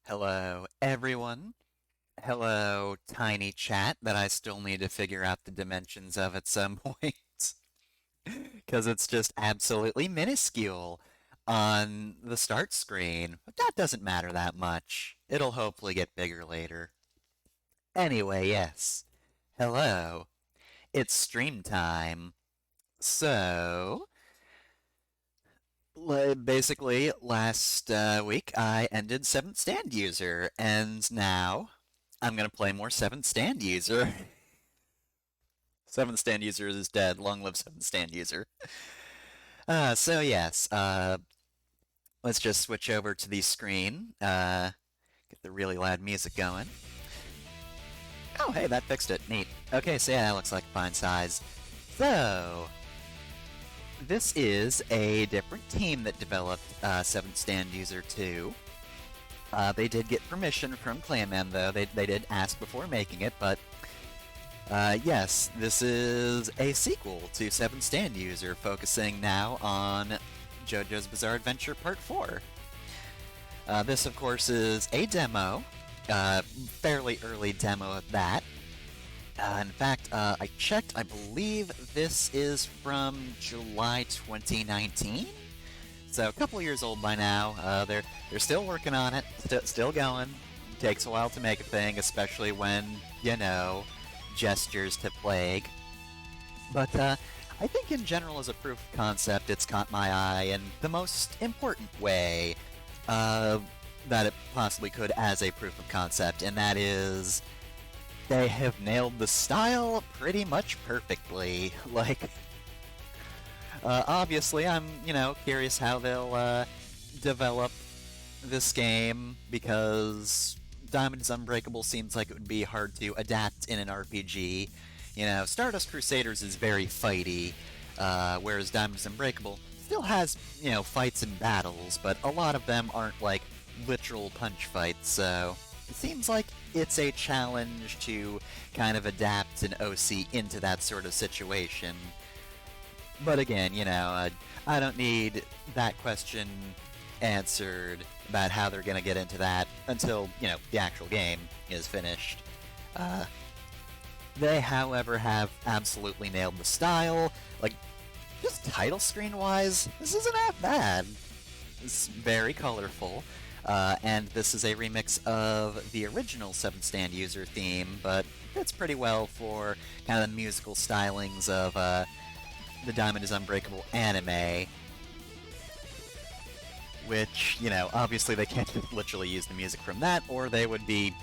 Hello, everyone. Hello, tiny chat that I still need to figure out the dimensions of at some point. Because it's just absolutely minuscule on the start screen. But that doesn't matter that much. It'll hopefully get bigger later. Anyway, yes. Hello. It's stream time. So, basically, last week I ended 7th Stand User, and now I'm gonna play more 7th Stand User. 7th Stand User is dead. Long live 7th Stand User. So yes, let's just switch over to the screen. Get the really loud music going. Oh, hey, that fixed it. Neat. Okay, so yeah, that looks like a fine size. So, this is a different team that developed 7th Stand User 2. They did get permission from Clayman, though. They did ask before making it, but yes, this is a sequel to 7th Stand User, focusing now on JoJo's Bizarre Adventure Part 4. This, of course, is a demo, fairly early demo at that. In fact, I checked, I believe this is from July 2019. So a couple years old by now. They're still working on it, still going. Takes a while to make a thing, especially when, you know, gestures to plague. But I think in general, as a proof of concept, it's caught my eye in the most important way uh, that it possibly could as a proof of concept, and that is they have nailed the style pretty much perfectly. Like, obviously, I'm, curious how they'll develop this game because Diamond is Unbreakable seems like it would be hard to adapt in an RPG. Stardust Crusaders is very fighty, whereas Diamond is Unbreakable still has, fights and battles, but a lot of them aren't like literal punch fights, so it seems like it's a challenge to kind of adapt an OC into that sort of situation. But again, I don't need that question answered about how they're going to get into that until, the actual game is finished. Uh, they, however, have absolutely nailed the style. Like, just title screen wise, this isn't that bad. It's very colorful. And this is a remix of the original 7th Stand User theme, but fits pretty well for kind of the musical stylings of the Diamond is Unbreakable anime, which, obviously they can't literally use the music from that, or they would be,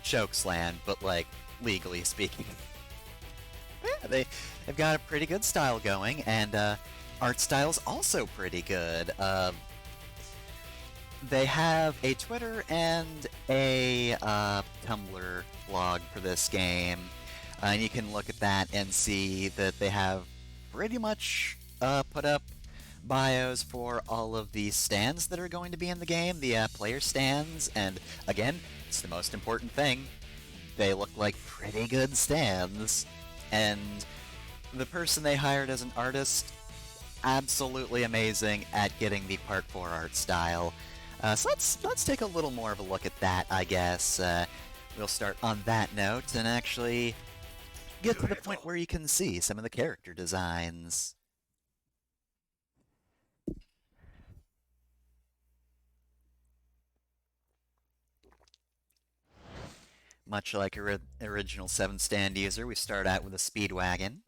chokesland, but, like, legally speaking. Yeah, they've got a pretty good style going, and art style's also pretty good. They have a Twitter and a Tumblr blog for this game, and you can look at that and see that they have pretty much put up bios for all of the stands that are going to be in the game, the player stands, and again, it's the most important thing. They look like pretty good stands, and the person they hired as an artist, absolutely amazing at getting the Part 4 art style. So let's take a little more of a look at that, I guess. We'll start on that note and actually get to the point where you can see some of the character designs. Much like original 7 stand user, we start out with a Speedwagon.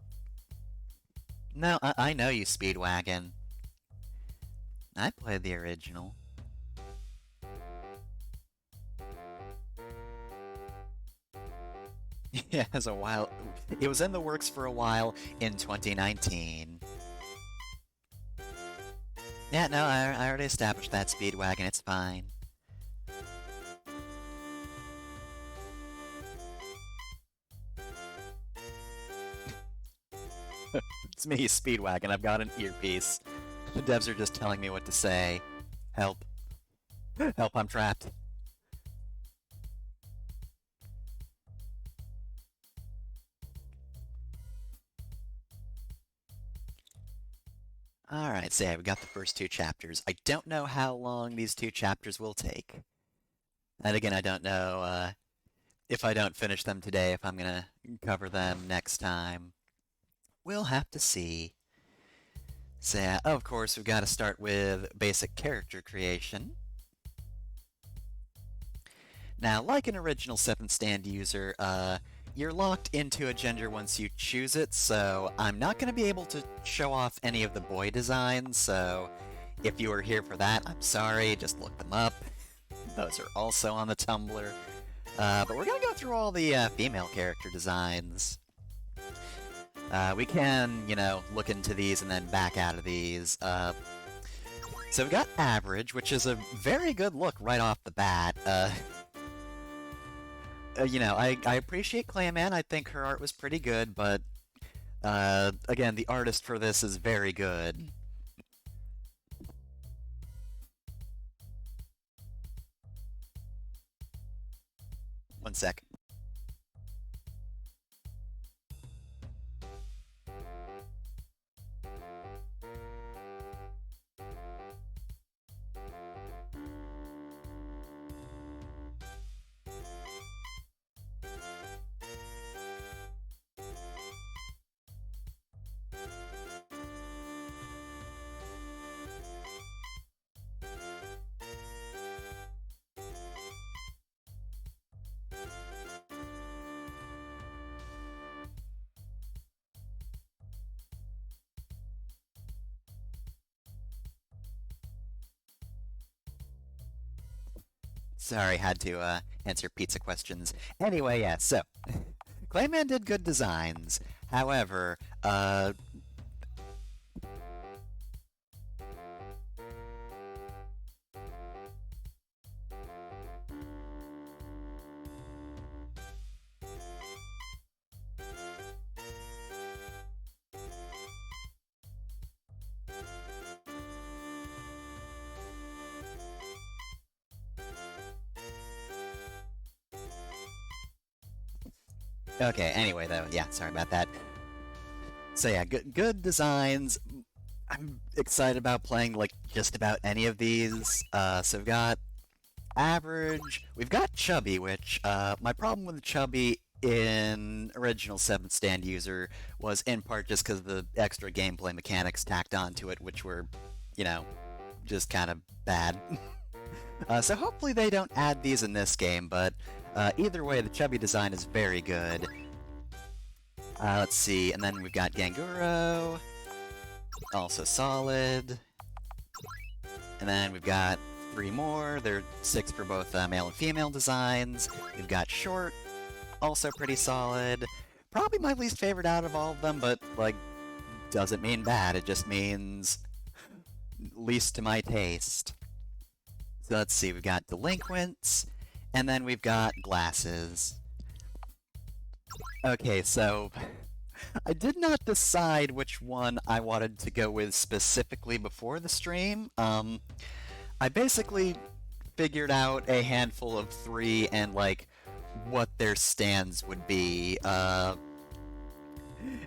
No, I know you, Speedwagon. I played the original. Yeah, it was a while. It was in the works for a while in 2019. Yeah, no, I already established that Speedwagon. It's fine. It's me, Speedwagon. I've got an earpiece. The devs are just telling me what to say. Help. Help, I'm trapped. Alright, so yeah, we got the first two chapters. I don't know how long these two chapters will take. And again, I don't know if I don't finish them today, if I'm gonna cover them next time. We'll have to see. So yeah, of course, we've got to start with basic character creation. Now, like an original 7th Stand user, you're locked into a gender once you choose it, so I'm not going to be able to show off any of the boy designs, so if you were here for that, I'm sorry, just look them up. Those are also on the Tumblr. But we're going to go through all the female character designs. We can, look into these and then back out of these. So we got Average, which is a very good look right off the bat. I appreciate Clayman. I think her art was pretty good, but again, the artist for this is very good. One sec. Sorry, had to answer pizza questions. Anyway, yeah, so Clayman did good designs. However, okay, anyway, though, yeah, sorry about that. So yeah, good designs. I'm excited about playing, like, just about any of these. So we've got Average, we've got Chubby, which, my problem with Chubby in original 7th Stand user was in part just because of the extra gameplay mechanics tacked onto it, which were, just kind of bad. So hopefully they don't add these in this game, but either way, the Chubby design is very good. Let's see, and then we've got Ganguro, also solid. And then we've got 3 more. There are 6 for both male and female designs. We've got Short, also pretty solid. Probably my least favorite out of all of them, but, like, doesn't mean bad. It just means least to my taste. So let's see, we've got Delinquents, and then we've got Glasses. Okay, so I did not decide which one I wanted to go with specifically before the stream. I basically figured out a handful of 3 and, like, what their stands would be.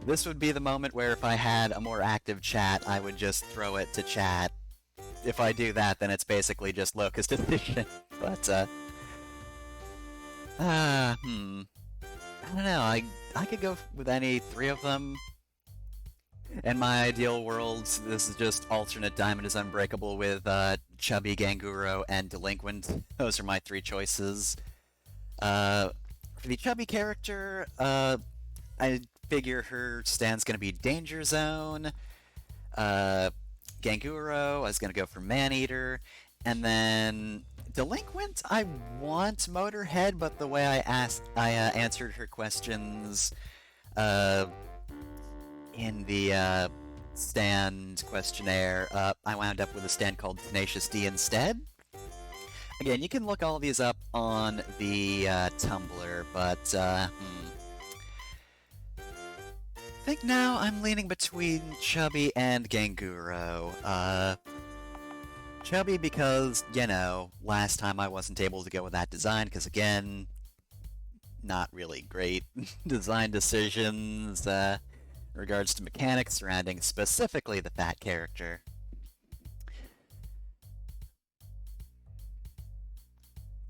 This would be the moment where if I had a more active chat, I would just throw it to chat. If I do that, then it's basically just Locust Edition. But, I don't know, I could go with any 3 of them. In my ideal world, this is just alternate Diamond is Unbreakable with Chubby, Ganguro, and Delinquent. Those are my 3 choices. For the Chubby character, I figure her stand's gonna be Danger Zone. Ganguro, I was gonna go for Maneater. And then Delinquent, I want Motorhead, but the way I answered her questions in the stand questionnaire, I wound up with a stand called Tenacious D instead. Again, you can look all these up on the Tumblr, but I think now I'm leaning between Chubby and Ganguro. Chubby because, last time I wasn't able to go with that design, because again, not really great design decisions. in regards to mechanics surrounding specifically the fat character.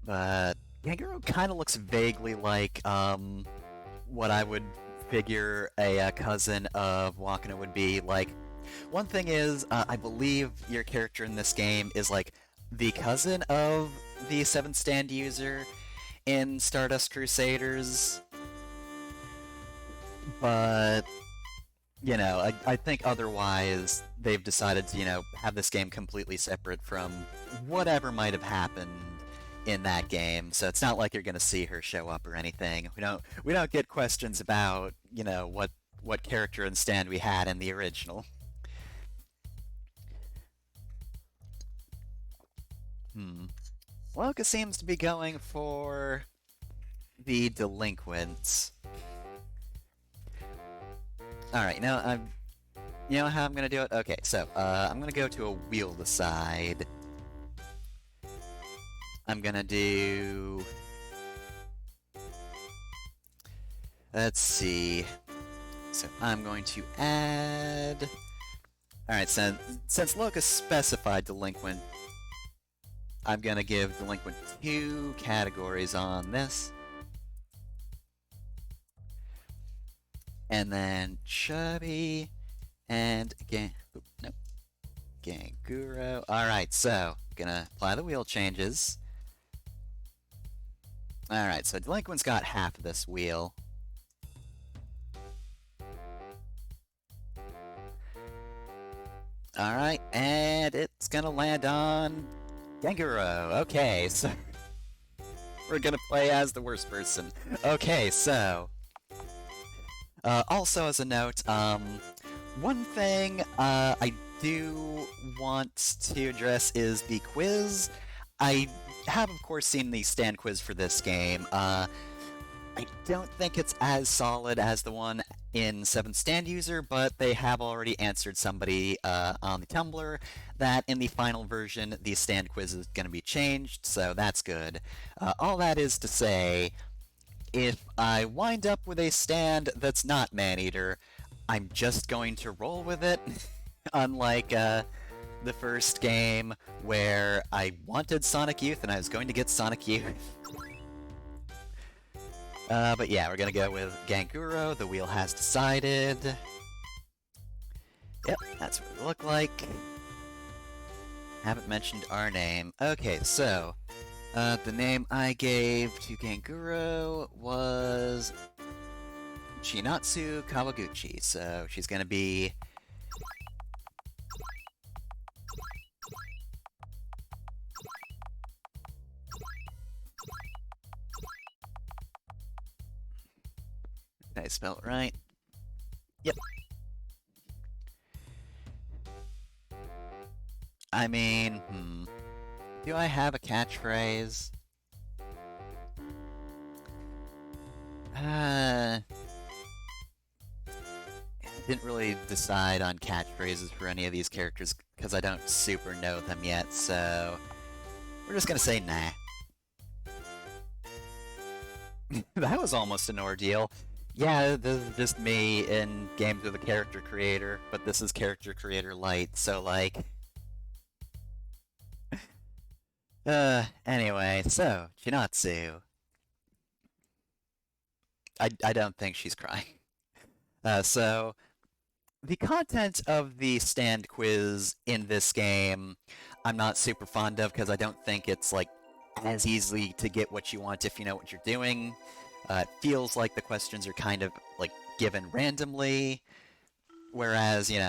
But Ganguro kind of looks vaguely like what I would figure a cousin of Wakana would be. Like, one thing is, I believe your character in this game is like the cousin of the 7th stand user in Stardust Crusaders, but I think otherwise they've decided to, have this game completely separate from whatever might have happened in that game. So it's not like you're gonna see her show up or anything. We don't get questions about, what character and stand we had in the original. Hmm. Loka seems to be going for the delinquents. Alright, you know how I'm gonna do it? Okay, so, I'm gonna go to a wheel to side. I'm gonna do... Let's see. So I'm going to add... Alright, since Locus specified delinquent, I'm gonna give delinquent 2 categories on this. And then Chubby and Ganguro. Alright, so gonna apply the wheel changes. Alright, so delinquent's got half of this wheel. Alright, and it's gonna land on Ganguro. Okay, so we're gonna play as the worst person. Okay, so also as a note, one thing I do want to address is the quiz. I have, of course, seen the stand quiz for this game. I don't think it's as solid as the one in 7th Stand User, but they have already answered somebody on the Tumblr that in the final version, the stand quiz is going to be changed, so that's good. All that is to say, if I wind up with a stand that's not Maneater, I'm just going to roll with it, unlike the first game where I wanted Sonic Youth and I was going to get Sonic Youth. But yeah, we're gonna go with Ganguro. The wheel has decided. Yep, that's what we look like. Haven't mentioned our name. Okay, so the name I gave to Ganguro was Chinatsu Kawaguchi. So she's gonna be did I spell it right? Yep. I mean, do I have a catchphrase? Didn't really decide on catchphrases for any of these characters because I don't super know them yet, so we're just gonna say nah. That was almost an ordeal. Yeah, this is just me in games with a character creator, but this is character creator light, so like... anyway, so, Chinatsu. I don't think she's crying. So, the content of the stand quiz in this game, I'm not super fond of because I don't think it's, like, as easy to get what you want if you know what you're doing. It feels like the questions are kind of, like, given randomly, whereas, in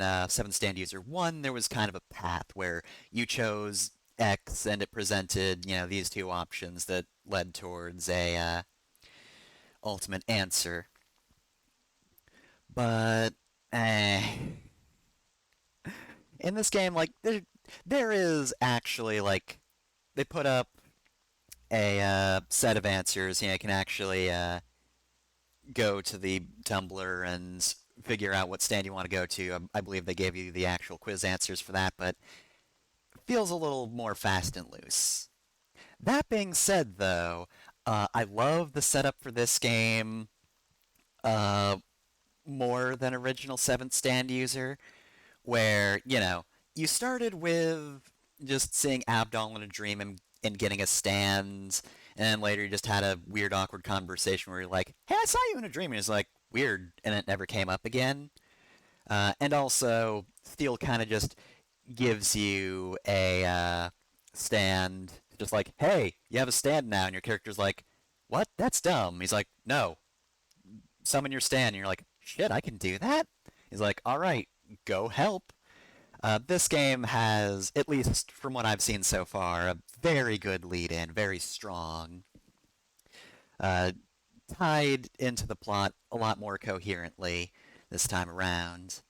7th Stand User 1, there was kind of a path where you chose X and it presented, these 2 options that led towards a ultimate answer. But, in this game, like, there is actually, like, they put up a set of answers. You can actually go to the Tumblr and figure out what stand you want to go to. I believe they gave you the actual quiz answers for that, but it feels a little more fast and loose. That being said, though, I love the setup for this game. more than original 7th Stand user, where, you started with just seeing Abdol in a dream and getting a stand, and then later you just had a weird, awkward conversation where you're like, hey, I saw you in a dream, and it's like, weird, and it never came up again. And also, Steel kind of just gives you a stand, just like, hey, you have a stand now, and your character's like, what? That's dumb. He's like, no, summon your stand, and you're like, shit, I can do that? He's like, all right, go help. This game has, at least from what I've seen so far, a very good lead-in, very strong, uh, tied into the plot a lot more coherently this time around.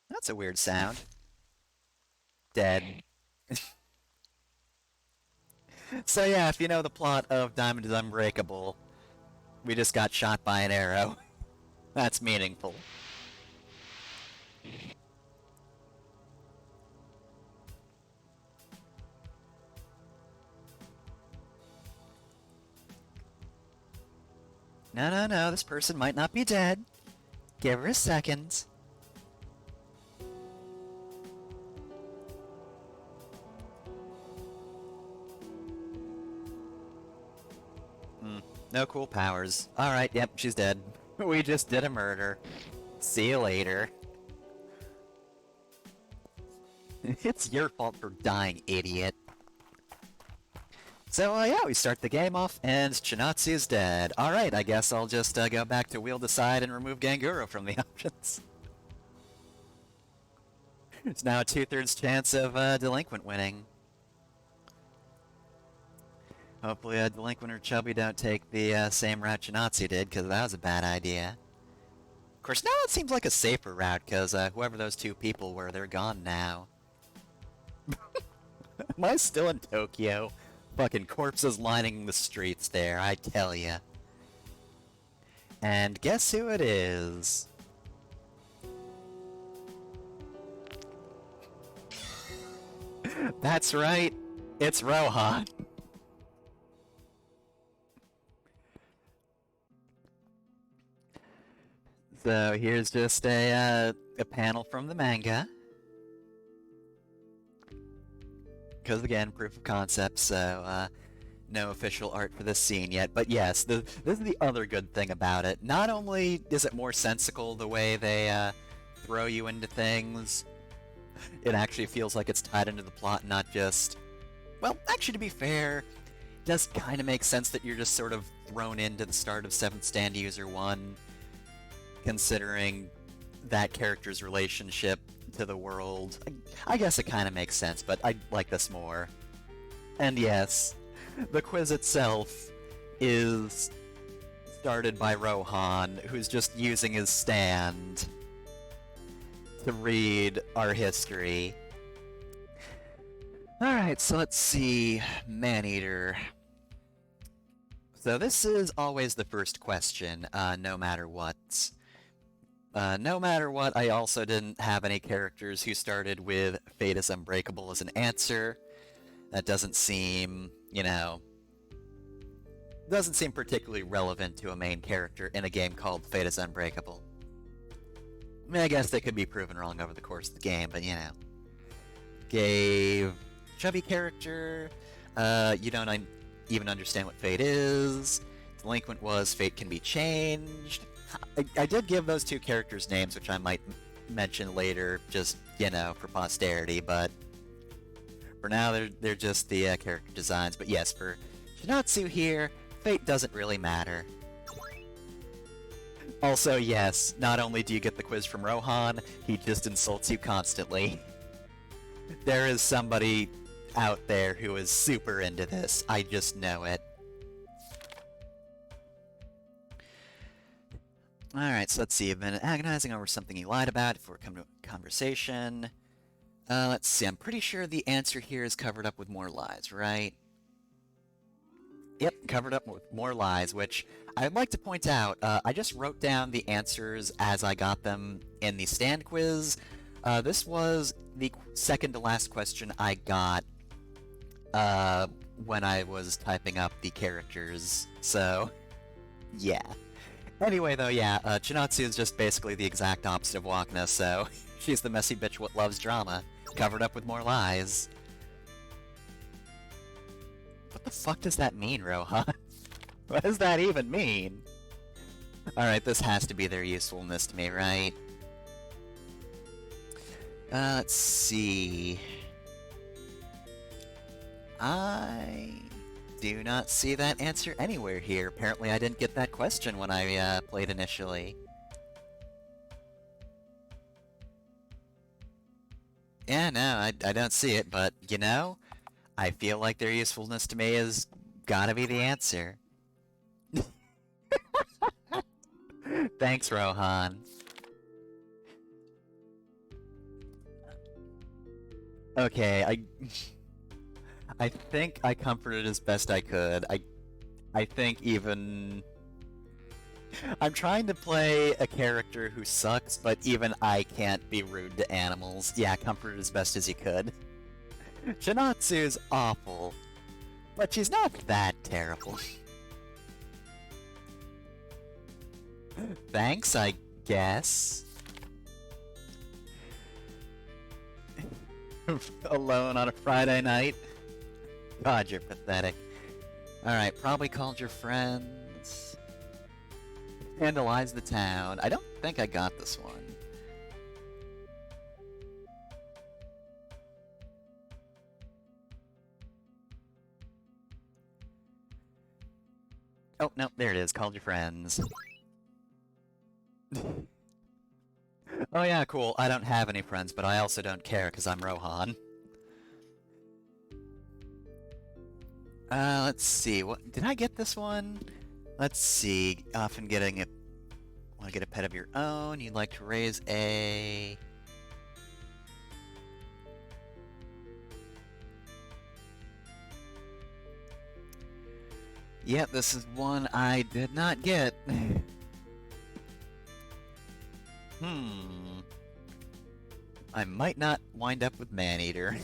That's a weird sound. Dead. So yeah, if you know the plot of Diamond is Unbreakable, we just got shot by an arrow. That's meaningful. No, no, no, this person might not be dead. Give her a second. Hmm, no cool powers. Alright, yep, she's dead. We just did a murder. See you later. It's your fault for dying, idiot. So, yeah, we start the game off, and Chinatsu's dead. Alright, I guess I'll just go back to Wield Aside and remove Ganguro from the options. It's now a 2/3 chance of Delinquent winning. Hopefully Delinquent or Chubby don't take the same route Chinatsu did, because that was a bad idea. Of course, now it seems like a safer route, because whoever those two people were, they're gone now. Am I still in Tokyo? Fucking corpses lining the streets there, I tell ya. And guess who it is? That's right, it's Rohan. So here's just a panel from the manga. Because again, proof of concept, so no official art for this scene yet. But yes, this is the other good thing about it. Not only is it more sensical the way they throw you into things, it actually feels like it's tied into the plot, not just... Well, actually, to be fair, it does kind of make sense that you're just sort of thrown into the start of 7th Stand User 1, considering that character's relationship to the world. I guess it kind of makes sense, but I like this more. And yes, the quiz itself is started by Rohan, who's just using his stand to read our history. Alright, so let's see. Maneater. So this is always the first question, no matter what. No matter what, I also didn't have any characters who started with Fate is Unbreakable as an answer. That doesn't seem, doesn't seem particularly relevant to a main character in a game called Fate is Unbreakable. I mean, I guess they could be proven wrong over the course of the game, but Gave chubby character, you don't even understand what Fate is. Delinquent was Fate can be changed. I did give those two characters names, which I might mention later, just, for posterity, but for now, they're just the character designs. But yes, for Shinatsu here, Fate doesn't really matter. Also, yes, not only do you get the quiz from Rohan, he just insults you constantly. There is somebody out there who is super into this, I just know it. Alright, so let's see, I've been agonizing over something he lied about before we come to a conversation. Let's see, I'm pretty sure the answer here is covered up with more lies, right? Yep, covered up with more lies, which I'd like to point out, I just wrote down the answers as I got them in the stand quiz. This was the second to last question I got uh, when I was typing up the characters, so yeah. Anyway, though, yeah, Chinatsu is just basically the exact opposite of Wakna, so she's the messy bitch what loves drama, covered up with more lies. What the fuck does that mean, Rohan? What does that even mean? Alright, this has to be their usefulness to me, right? Let's see... I do not see that answer anywhere here. Apparently I didn't get that question when I played initially. Yeah, no, I don't see it, but, you know, I feel like their usefulness to me has gotta be the answer. Thanks, Rohan. Okay, I think I comforted as best I could. I think even... I'm trying to play a character who sucks, but even I can't be rude to animals. Yeah, comforted as best as you could. Chinatsu's awful, but she's not that terrible. Thanks, I guess. Alone on a Friday night? God, you're pathetic. Alright, probably called your friends. Vandalize the town. I don't think I got this one. Oh, no, there it is. Called your friends. Oh yeah, cool. I don't have any friends, but I also don't care because I'm Rohan. Let's see. What did I get this one? Let's see. Often getting a want to get a pet of your own. You'd like to raise a Yep, this is one I did not get. I might not wind up with Maneater.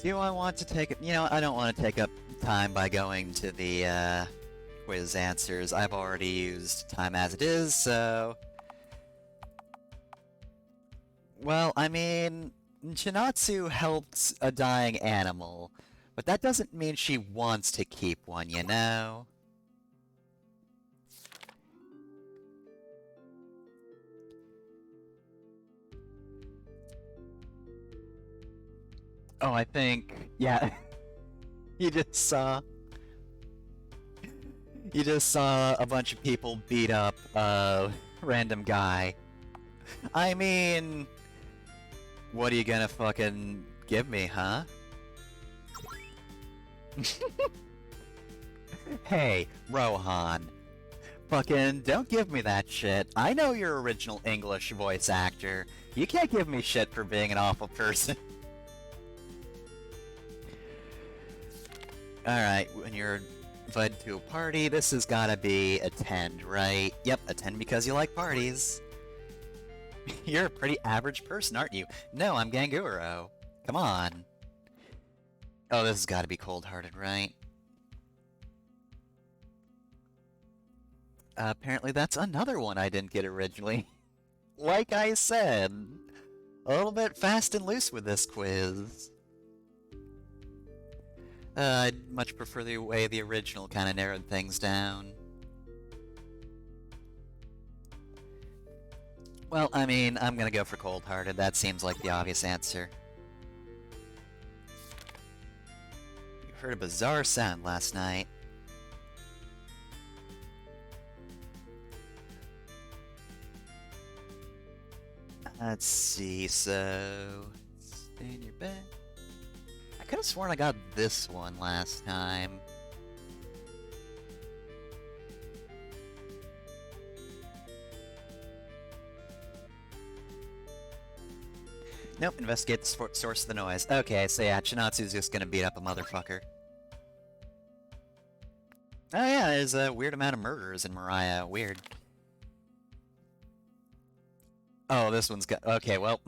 Do I want to take it? You know, I don't want to take up time by going to the, quiz answers. I've already used time as it is, so... Well, I mean, Chinatsu helped a dying animal, but that doesn't mean she wants to keep one, you know? Oh, I think... yeah. You just saw... You just saw a bunch of people beat up a random guy. I mean... What are you gonna fucking give me, huh? Hey, Rohan. Fucking don't give me that shit. I know your original English voice actor. You can't give me shit for being an awful person. Alright, when you're invited to a party, this has gotta be attend, right? Yep, attend because you like parties. You're a pretty average person, aren't you? No, I'm Ganguro. Come on. Oh, this has gotta be cold-hearted, right? Apparently that's another one I didn't get originally. Like I said, a little bit fast and loose with this quiz. I'd much prefer the way the original kind of narrowed things down. Well, I mean, I'm gonna go for cold-hearted. That seems like the obvious answer. You heard a bizarre sound last night. Let's see, so... Stay in your bed. I could have sworn I got this one last time. Nope, investigate the source of the noise. Okay, so yeah, Chinatsu's just gonna beat up a motherfucker. Oh yeah, there's a weird amount of murderers in Mariah. Weird. Oh, this one's got... Okay, well...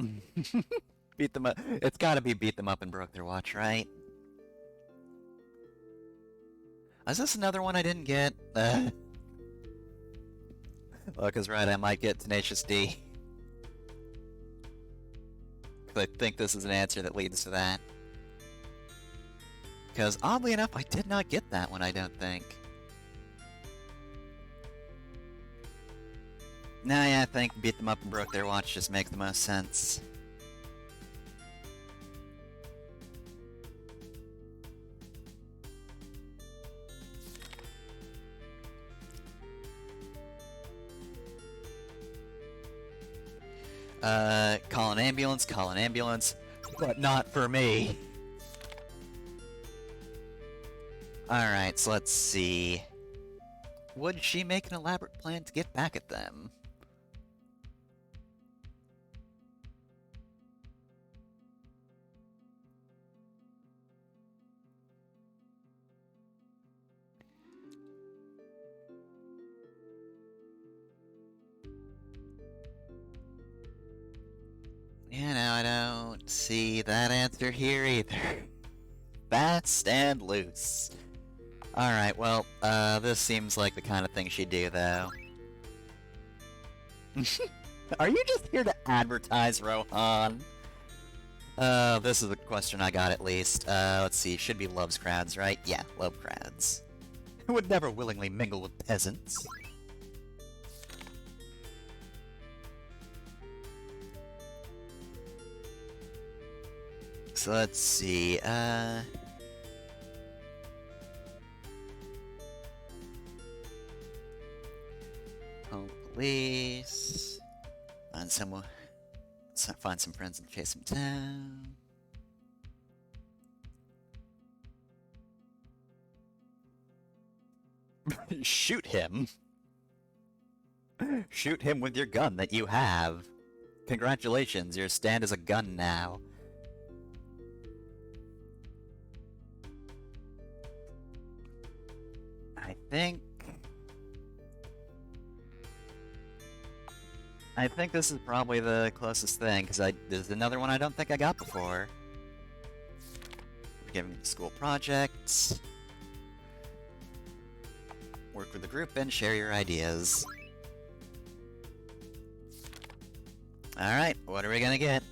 beat them up. It's gotta be beat them up and broke their watch, right? Is this another one I didn't get? Look, is right, I might get Tenacious D. I think this is an answer that leads to that. Because, oddly enough, I did not get that one, I don't think. Nah, yeah, I think beat them up and broke their watch just makes the most sense. Call an ambulance, but not for me. Alright, so let's see. Would she make an elaborate plan to get back at them? You know, I don't see that answer here either. Fast and loose. Alright, well, this seems like the kind of thing she'd do, though. Are you just here to advertise, Rohan? This is the question I got at least. Let's see, should be loves crowds, right? Yeah, love crowds. Who would never willingly mingle with peasants? So let's see, home police. Find someone. Find some friends and chase him down. Shoot him. Shoot him with your gun that you have. Congratulations, your stand is a gun now. I think this is probably the closest thing, because there's another one I don't think I got before. Giving school projects. Work with the group and share your ideas. Alright, what are we gonna get?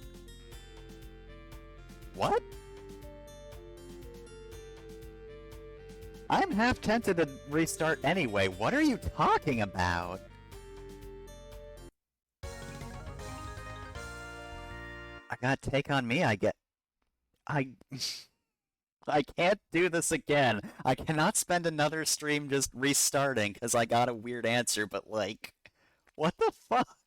What? I'm half tempted to restart anyway. What are you talking about? I got Take On Me, I can't do this again. I cannot spend another stream just restarting because I got a weird answer, but like, what the fuck?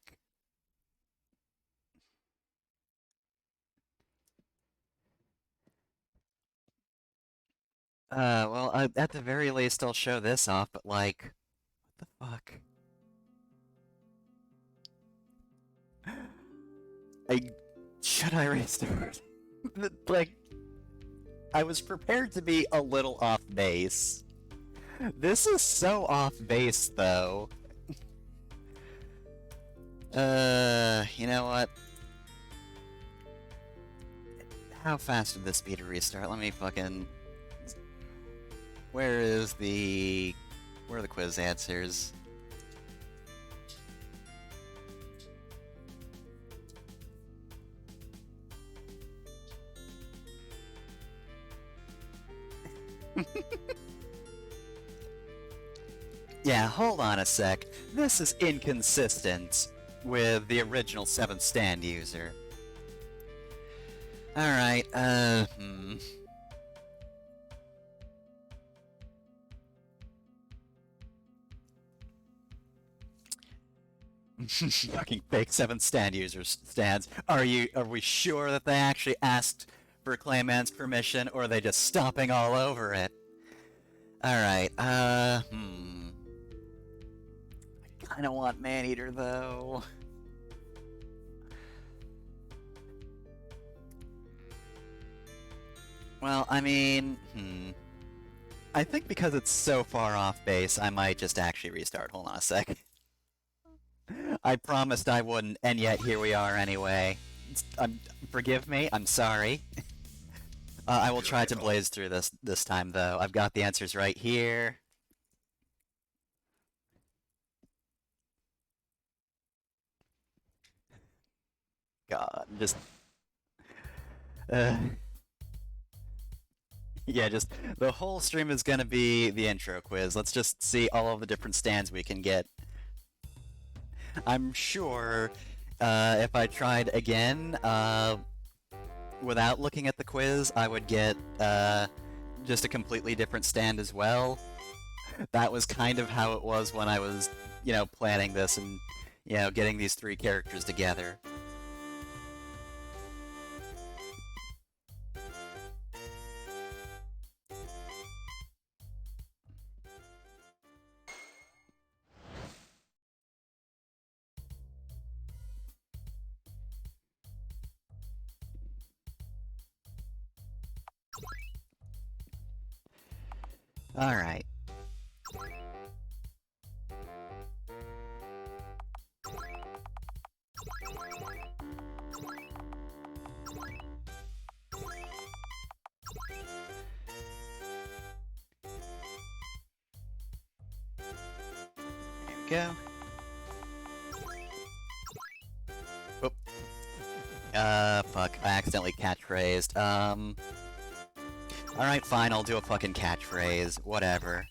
Well, at the very least, I'll show this off, but like, what the fuck? Should I restart? Like, I was prepared to be a little off base. This is so off base, though. You know what? How fast would this be to restart? Let me fucking... Where are the quiz answers? Yeah, hold on a sec. This is inconsistent with the original 7th stand user. Alright, Fucking fake 7th stand users stands. Are we sure that they actually asked for Clayman's permission, or are they just stomping all over it? Alright, I kinda want Maneater, though. Well, I mean, I think because it's so far off base, I might just actually restart. Hold on a sec. I promised I wouldn't, and yet here we are anyway. Forgive me, I'm sorry. I will try to blaze through this time, though. I've got the answers right here. God, just... Uh, yeah, just... The whole stream is gonna be the intro quiz. Let's just see all of the different stands we can get. I'm sure if I tried again, without looking at the quiz, I would get just a completely different stand as well. That was kind of how it was when I was, planning this and, getting these three characters together. Alright. There we go. Oop. Fuck. I accidentally catchphrased. Alright, fine, I'll do a fucking catchphrase. Whatever.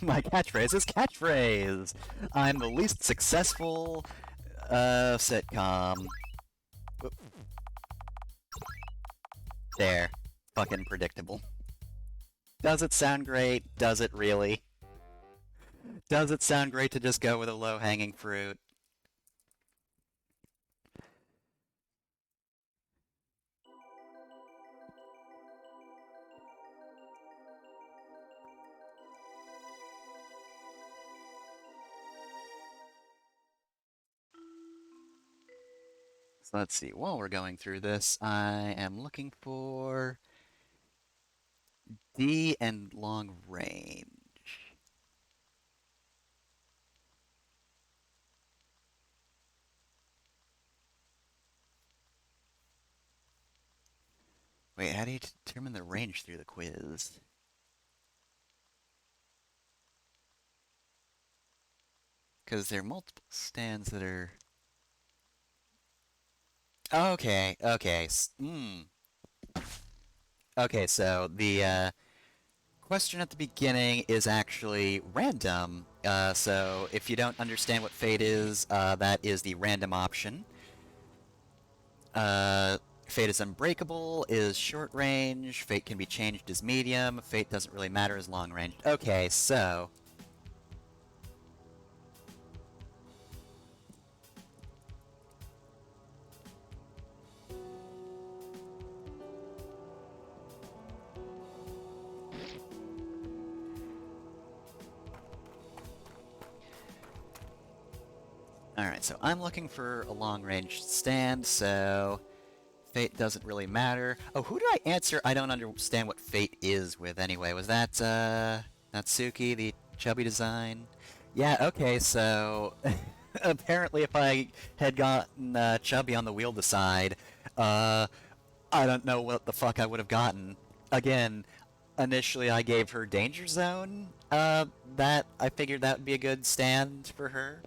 My catchphrase is catchphrase! I'm the least successful, sitcom. Oop. There. Fucking predictable. Does it sound great? Does it really? Does it sound great to just go with a low-hanging fruit? So let's see, while we're going through this, I am looking for D and long range. Wait, how do you determine the range through the quiz? Because there are multiple stands that are... Okay, okay. Okay, so the question at the beginning is actually random. So if you don't understand what fate is, that is the random option. Fate is unbreakable, is short range, fate can be changed as medium, fate doesn't really matter as long range. Okay, so... Alright, so I'm looking for a long-range stand, so... Fate doesn't really matter. Oh, who did I answer? I don't understand what fate is with anyway. Was that, Natsuki, the chubby design? Yeah, okay, so... apparently if I had gotten, chubby on the wheel decide, I don't know what the fuck I would have gotten. Again, initially I gave her Danger Zone, that I figured that would be a good stand for her.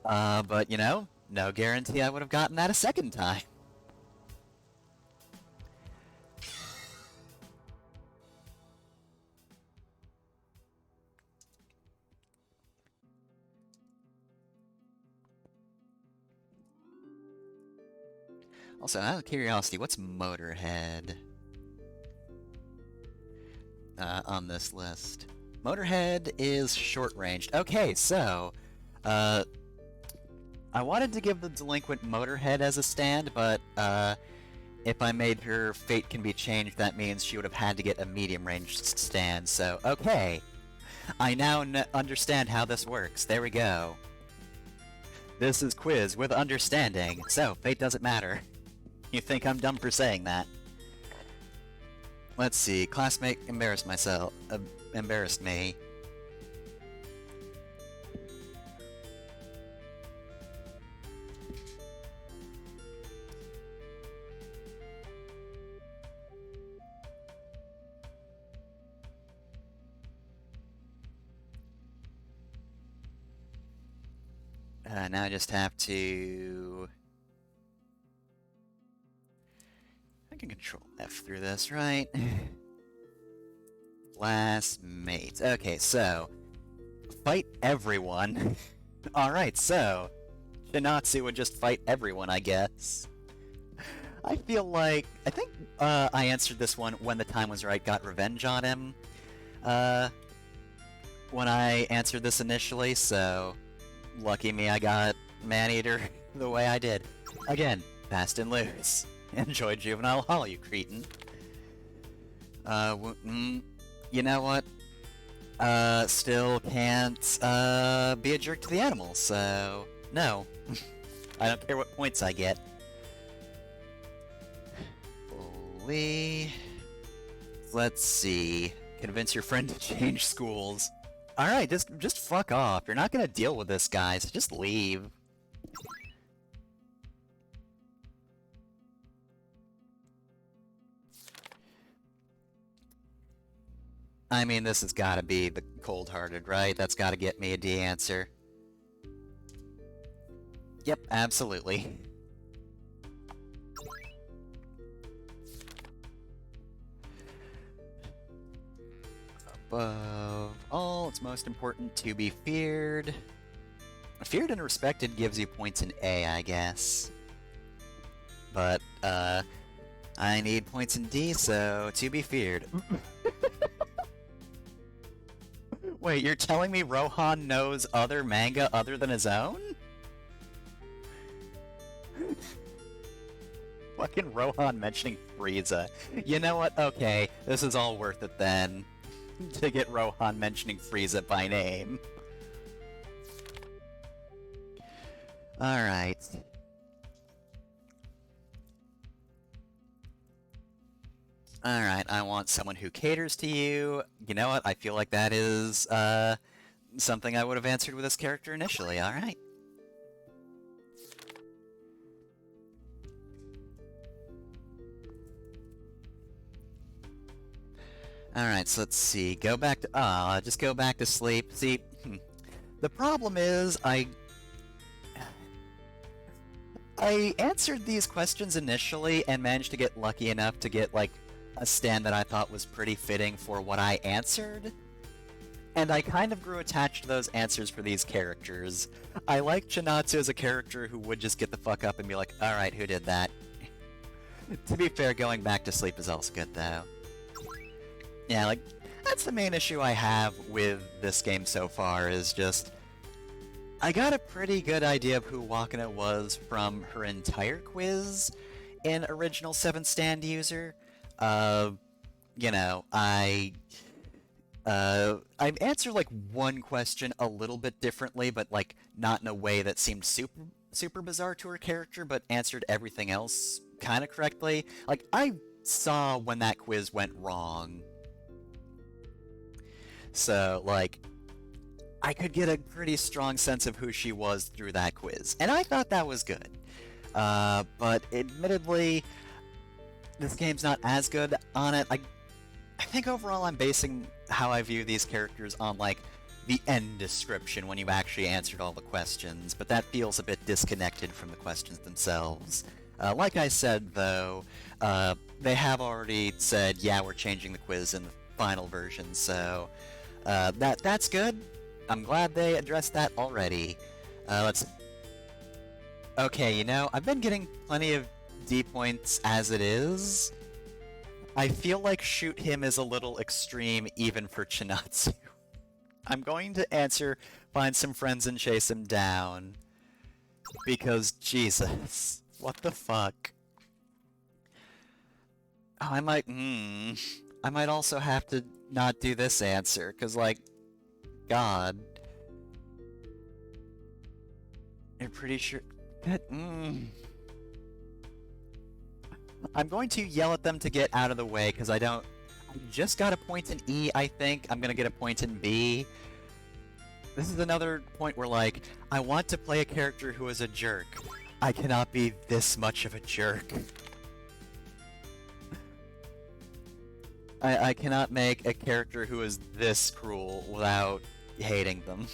But, no guarantee I would have gotten that a second time. Also, out of curiosity, what's Motorhead? On this list. Motorhead is short-ranged. Okay, so, I wanted to give the delinquent Motorhead as a stand, but, if I made her fate can be changed, that means she would have had to get a medium-ranged stand, so, okay. I now understand how this works. There we go. This is quiz with understanding, so fate doesn't matter. You think I'm dumb for saying that? Let's see. Classmate embarrassed me. Now I just have to... I can control F through this, right? Classmates. Okay, so... Fight everyone. Alright, so... Shinatsu would just fight everyone, I guess. I feel like... I think I answered this one when the time was right, got revenge on him. When I answered this initially, so... Lucky me I got Maneater the way I did. Again, fast and loose. Enjoy Juvenile Hall, you cretin. You know what? Still can't, be a jerk to the animals, so... No. I don't care what points I get. Holy... Let's see... Convince your friend to change schools. Alright, just fuck off. You're not gonna deal with this, guys. Just leave. I mean, this has gotta be the cold-hearted, right? That's gotta get me a D answer. Yep, absolutely. Above all, it's most important to be feared. Feared and respected gives you points in A, I guess. But, I need points in D, so to be feared. Wait, you're telling me Rohan knows other manga other than his own? Fucking Rohan mentioning Frieza. You know what? Okay, this is all worth it then. To get Rohan mentioning Frieza by name. Alright. Alright, I want someone who caters to you. You know what? I feel like that is, something I would have answered with this character initially. Alright. Alright, so let's see. Go back to... just go back to sleep. See, the problem is, I answered these questions initially and managed to get lucky enough to get, like, a stand that I thought was pretty fitting for what I answered. And I kind of grew attached to those answers for these characters. I like Chinatsu as a character who would just get the fuck up and be like, alright, who did that? To be fair, going back to sleep is also good, though. Yeah, like, that's the main issue I have with this game so far, is just... I got a pretty good idea of who Wakana was from her entire quiz in original 7th Stand User. You know, I answered, like, one question a little bit differently, but, like, not in a way that seemed super bizarre to her character, but answered everything else kind of correctly. Like, I saw when that quiz went wrong. So, like, I could get a pretty strong sense of who she was through that quiz, and I thought that was good. But admittedly, this game's not as good on it. I think overall I'm basing how I view these characters on, like, the end description when you actually answered all the questions, but that feels a bit disconnected from the questions themselves. Like I said, though, they have already said, yeah, we're changing the quiz in the final version, so... that's good. I'm glad they addressed that already. Let's... Okay, you know, I've been getting plenty of D points as it is. I feel like shoot him is a little extreme even for Chinatsu. I'm going to answer find some friends and chase him down. Because, Jesus. What the fuck? Oh, I might also have to not do this answer, because, like, God. You're pretty sure... I'm going to yell at them to get out of the way because I don't. I just got a point in E, I think. I'm gonna get a point in B. This is another point where, like, I want to play a character who is a jerk. I cannot be this much of a jerk. I cannot make a character who is this cruel without hating them.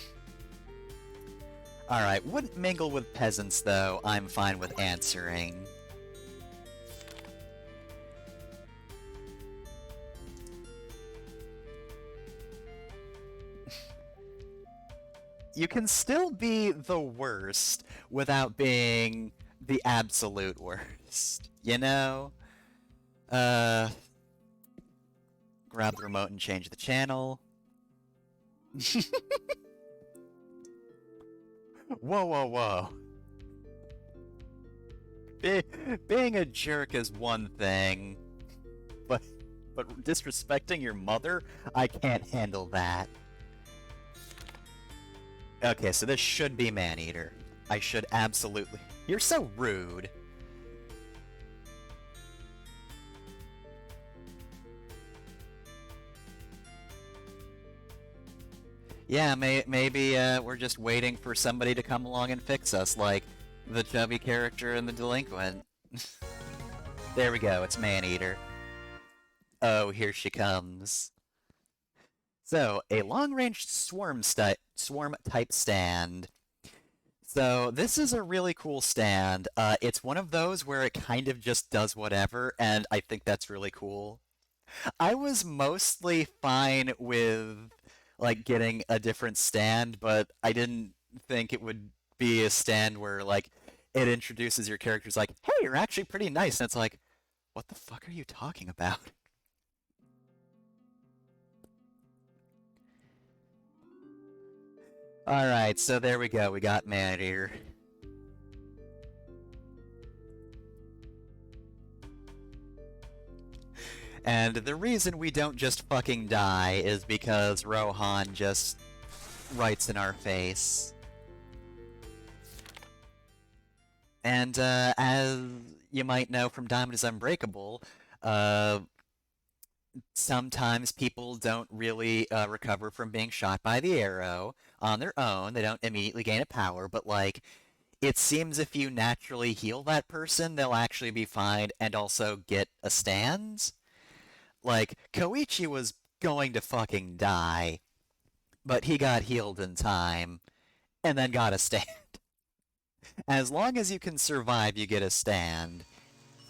Alright, wouldn't mingle with peasants, though. I'm fine with answering. You can still be the worst without being the absolute worst, you know? Grab the remote and change the channel. Whoa, whoa, whoa. Being a jerk is one thing, but disrespecting your mother? I can't handle that. Okay, so this should be Maneater. I should absolutely... You're so rude. Yeah, maybe we're just waiting for somebody to come along and fix us, like the chubby character and the delinquent. There we go, it's Maneater. Oh, here she comes. So, a long-range swarm-type stand. So, this is a really cool stand. It's one of those where it kind of just does whatever, and I think that's really cool. I was mostly fine with like getting a different stand, but I didn't think it would be a stand where like it introduces your characters like, "Hey, you're actually pretty nice." And it's like, "What the fuck are you talking about?" All right, so there we go. We got Maneater. And the reason we don't just fucking die is because Rohan just writes in our face. And as you might know from Diamond is Unbreakable, uh, sometimes people don't really recover from being shot by the arrow on their own. They don't immediately gain a power, but like, it seems if you naturally heal that person, they'll actually be fine and also get a stand. Like, Koichi was going to fucking die, but he got healed in time and then got a stand. As long as you can survive, you get a stand.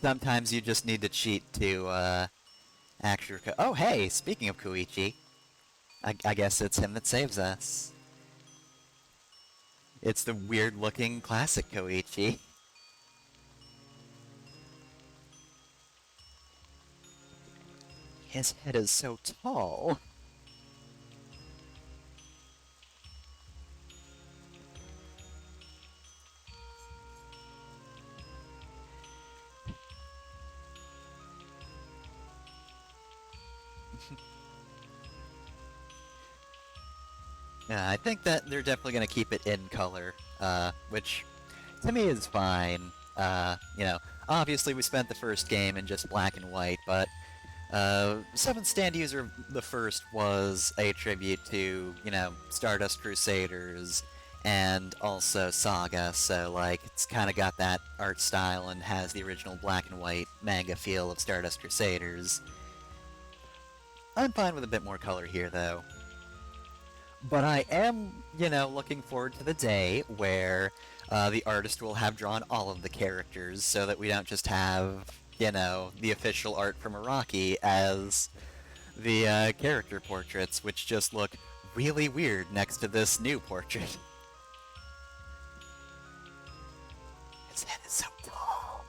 Sometimes you just need to cheat to actually. Oh, hey! Speaking of Koichi, I guess it's him that saves us. It's the weird-looking classic Koichi. His head is so tall. Yeah, I think that they're definitely going to keep it in color, which to me is fine. You know, obviously we spent the first game in just black and white, but 7th Stand User the first was a tribute to, you know, Stardust Crusaders and also Saga, so like it's kind of got that art style and has the original black and white manga feel of Stardust Crusaders. I'm fine with a bit more color here though. But I am, you know, looking forward to the day where the artist will have drawn all of the characters so that we don't just have, you know, the official art from Iraqi as the character portraits, which just look really weird next to this new portrait. His head is so tall.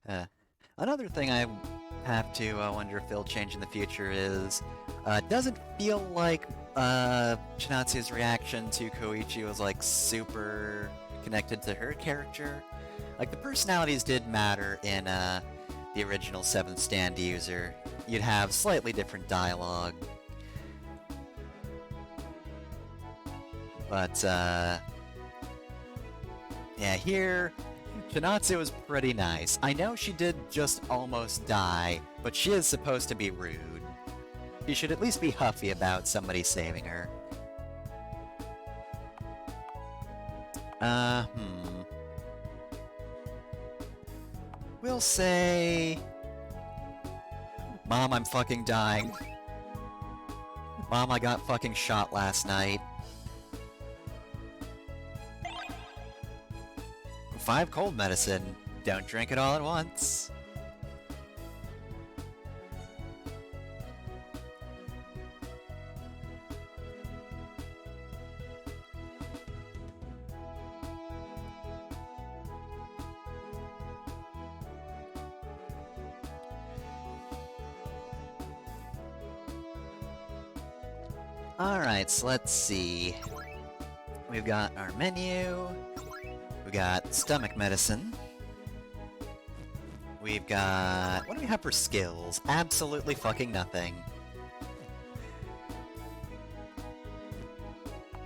Uh, Another thing I have to wonder if they'll change in the future is, it doesn't feel like Chinatsu's reaction to Koichi was like super connected to her character. Like the personalities did matter in the original 7th Stand user. You'd have slightly different dialogue. But yeah, here Chinatsu is pretty nice. I know she did just almost die, but she is supposed to be rude. She should at least be huffy about somebody saving her. We'll say... Mom, I'm fucking dying. Mom, I got fucking shot last night. 5 cold medicine. Don't drink it all at once. Alright, so let's see. We've got our menu. We got stomach medicine. We've got... What do we have for skills? Absolutely fucking nothing.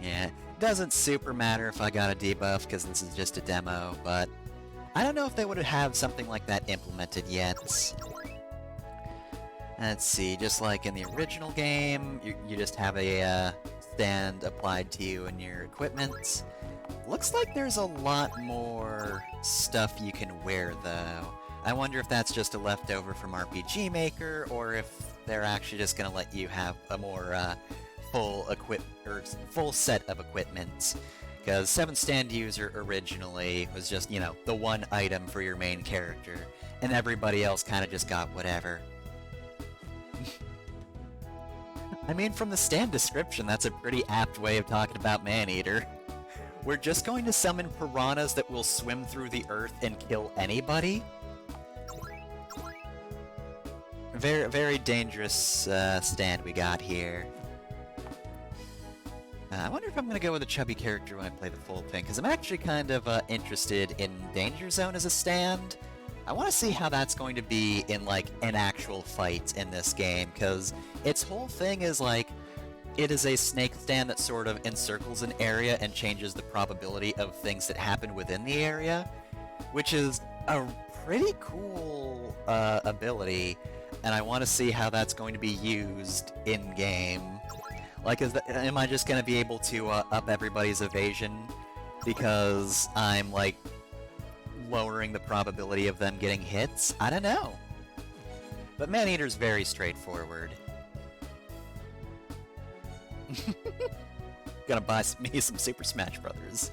Yeah, it doesn't super matter if I got a debuff, because this is just a demo, but... I don't know if they would have something like that implemented yet. Let's see, just like in the original game, you just have a stand applied to you and your equipment. Looks like there's a lot more stuff you can wear, though. I wonder if that's just a leftover from RPG Maker, or if they're actually just gonna let you have a more full set of equipment. Because 7th Stand User originally was just, you know, the one item for your main character, and everybody else kind of just got whatever. I mean, from the stand description, that's a pretty apt way of talking about Maneater. We're just going to summon piranhas that will swim through the earth and kill anybody? Very, very dangerous stand we got here. I wonder if I'm going to go with a chubby character when I play the full thing, because I'm actually kind of interested in Danger Zone as a stand. I want to see how that's going to be in, like, an actual fight in this game, because its whole thing is, like, it is a snake stand that sort of encircles an area and changes the probability of things that happen within the area, which is a pretty cool ability, and I want to see how that's going to be used in-game. Like, am I just going to be able to up everybody's evasion because I'm, like, lowering the probability of them getting hits? I don't know. But Maneater's very straightforward. Gonna buy me some Super Smash Brothers.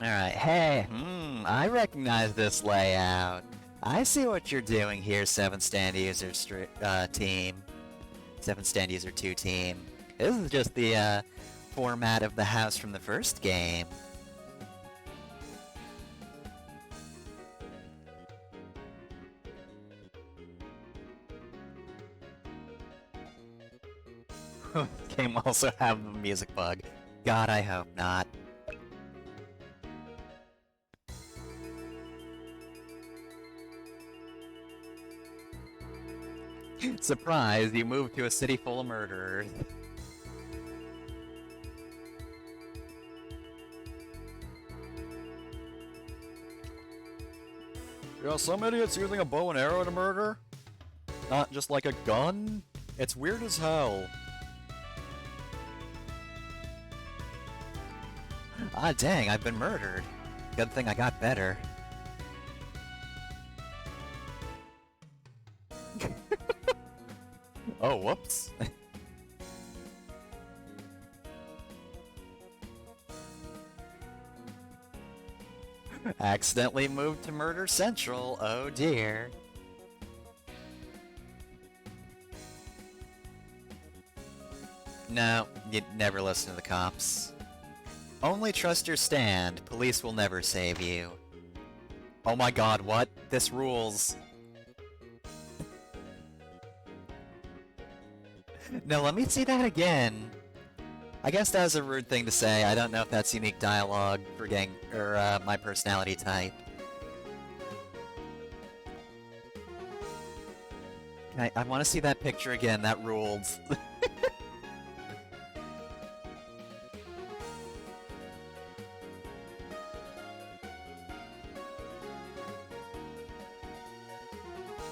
Alright, hey, I recognize this layout. I see what you're doing here, 7th Stand User team. 7th Stand User 2 team. This is just the format of the house from the first game. This game also have a music bug. God, I hope not. Surprise, you moved to a city full of murderers. Yeah, some idiot's using a bow and arrow to murder? Not just like a gun? It's weird as hell. Ah, dang, I've been murdered. Good thing I got better. Oh, whoops. Accidentally moved to Murder Central, oh dear. No, You never listen to the cops. Only trust your stand. Police will never save you. Oh my god, what? This rules. No, let me see that again. I guess that was a rude thing to say. I don't know if that's unique dialogue for gang or my personality type. I want to see that picture again. That ruled.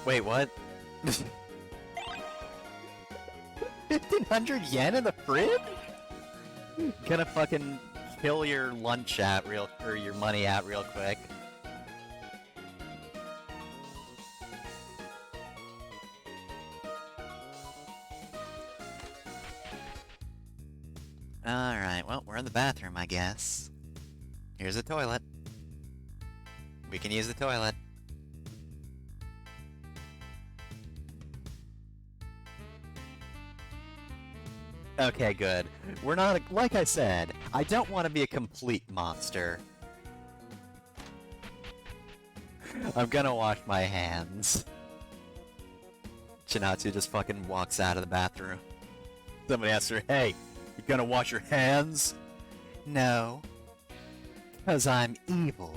Wait, what? 1,500 yen in the fridge? Gonna fucking kill your lunch out or your money out real quick. Alright, well, we're in the bathroom, I guess. Here's a toilet. We can use the toilet. Okay, good. We're not, like I said, I don't want to be a complete monster. I'm gonna wash my hands. Chinatsu just fucking walks out of the bathroom. Somebody asks her, hey, you gonna wash your hands? No. 'Cause I'm evil.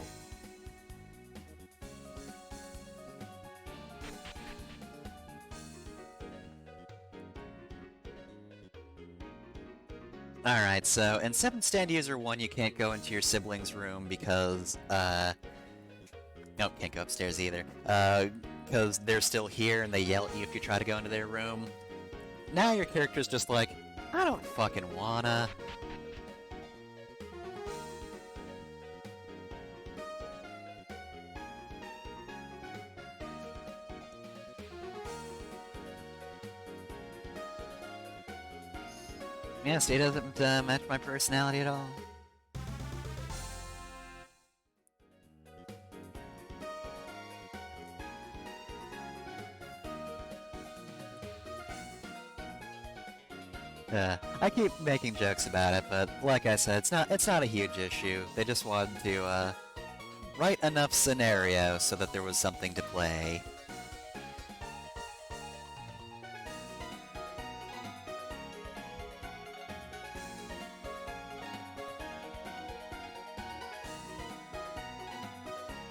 Alright, so in 7th Stand User 1 you can't go into your sibling's room because, nope, can't go upstairs either. Because they're still here and they yell at you if you try to go into their room. Now your character's just like, I don't fucking wanna. Yeah, Stay doesn't match my personality at all. I keep making jokes about it, but like I said, it's not a huge issue. They just wanted to write enough scenarios so that there was something to play.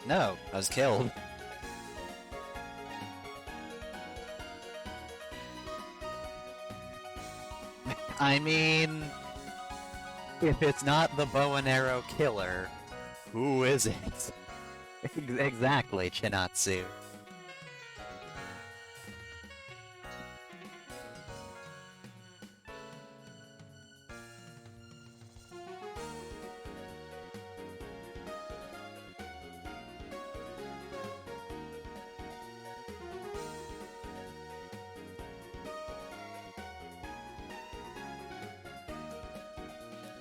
No, I was killed. I mean, if it's not the bow and arrow killer, who is it? Exactly, Chinatsu.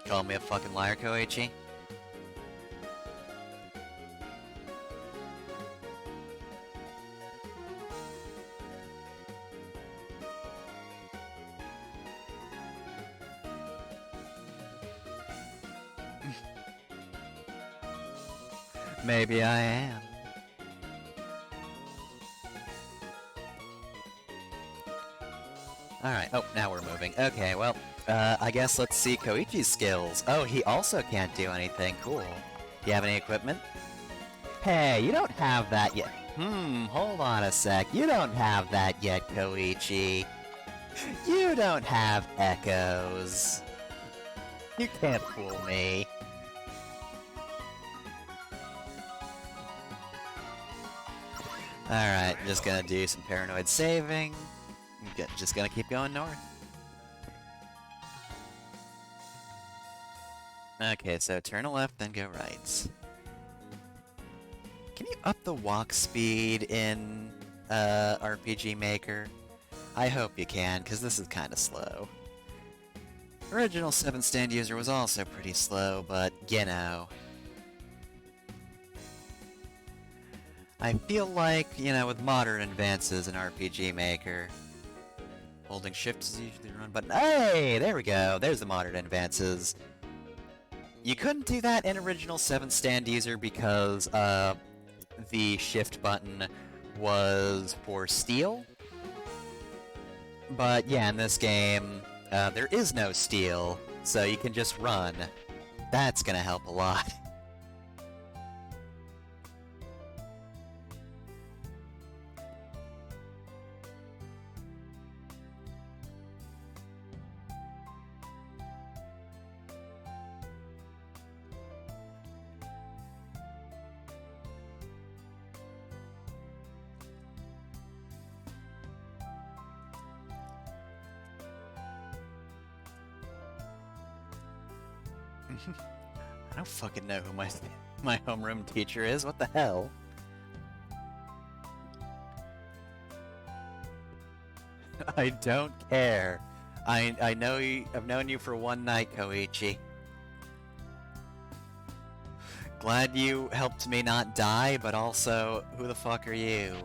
Call me a fucking liar, Koichi? Maybe I am. Alright, oh, now we're moving. Okay, well, I guess let's see Koichi's skills. Oh, he also can't do anything. Cool. You have any equipment? Hey, you don't have that yet. Hold on a sec. You don't have that yet, Koichi. You don't have echoes. You can't fool me. Alright, just gonna do some paranoid saving. Just gonna keep going north. Okay, so turn left, then go right. Can you up the walk speed in RPG Maker? I hope you can, because this is kind of slow. Original 7th Stand User was also pretty slow, but, you know. I feel like, you know, with modern advances in RPG Maker, Holding shift is usually the run button. Hey, there we go. There's the modern advances. You couldn't do that in original 7th stand user because the shift button was for steel. But yeah, in this game, there is no steel, so you can just run. That's gonna help a lot. I don't fucking know who my homeroom teacher is. What the hell? I don't care. I know you. I've known you for one night, Koichi. Glad you helped me not die, but also, who the fuck are you?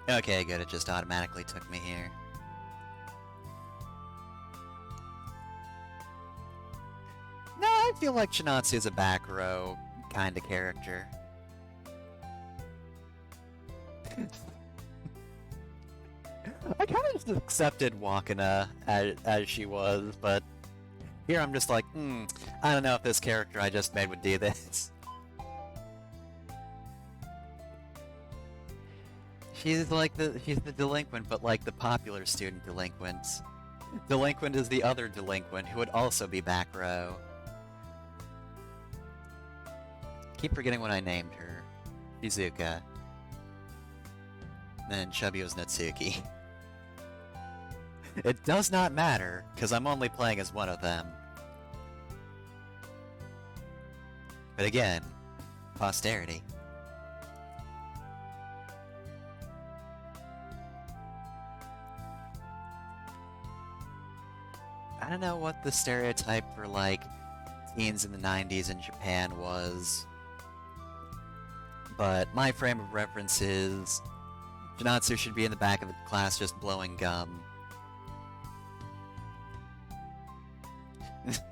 Okay, good, it just automatically took me here. No, I feel like Chinatsu's a back row kind of character. I kind of just accepted Wakana as she was, but here I'm just like, I don't know if this character I just made would do this. She's the delinquent, but like the popular student delinquent. Delinquent is the other delinquent, who would also be back row. Keep forgetting what I named her. Shizuka. Then Chubby was Natsuki. It does not matter, because I'm only playing as one of them. But again, posterity. I don't know what the stereotype for, like, teens in the 90s in Japan was, but my frame of reference is Janatsu should be in the back of the class just blowing gum.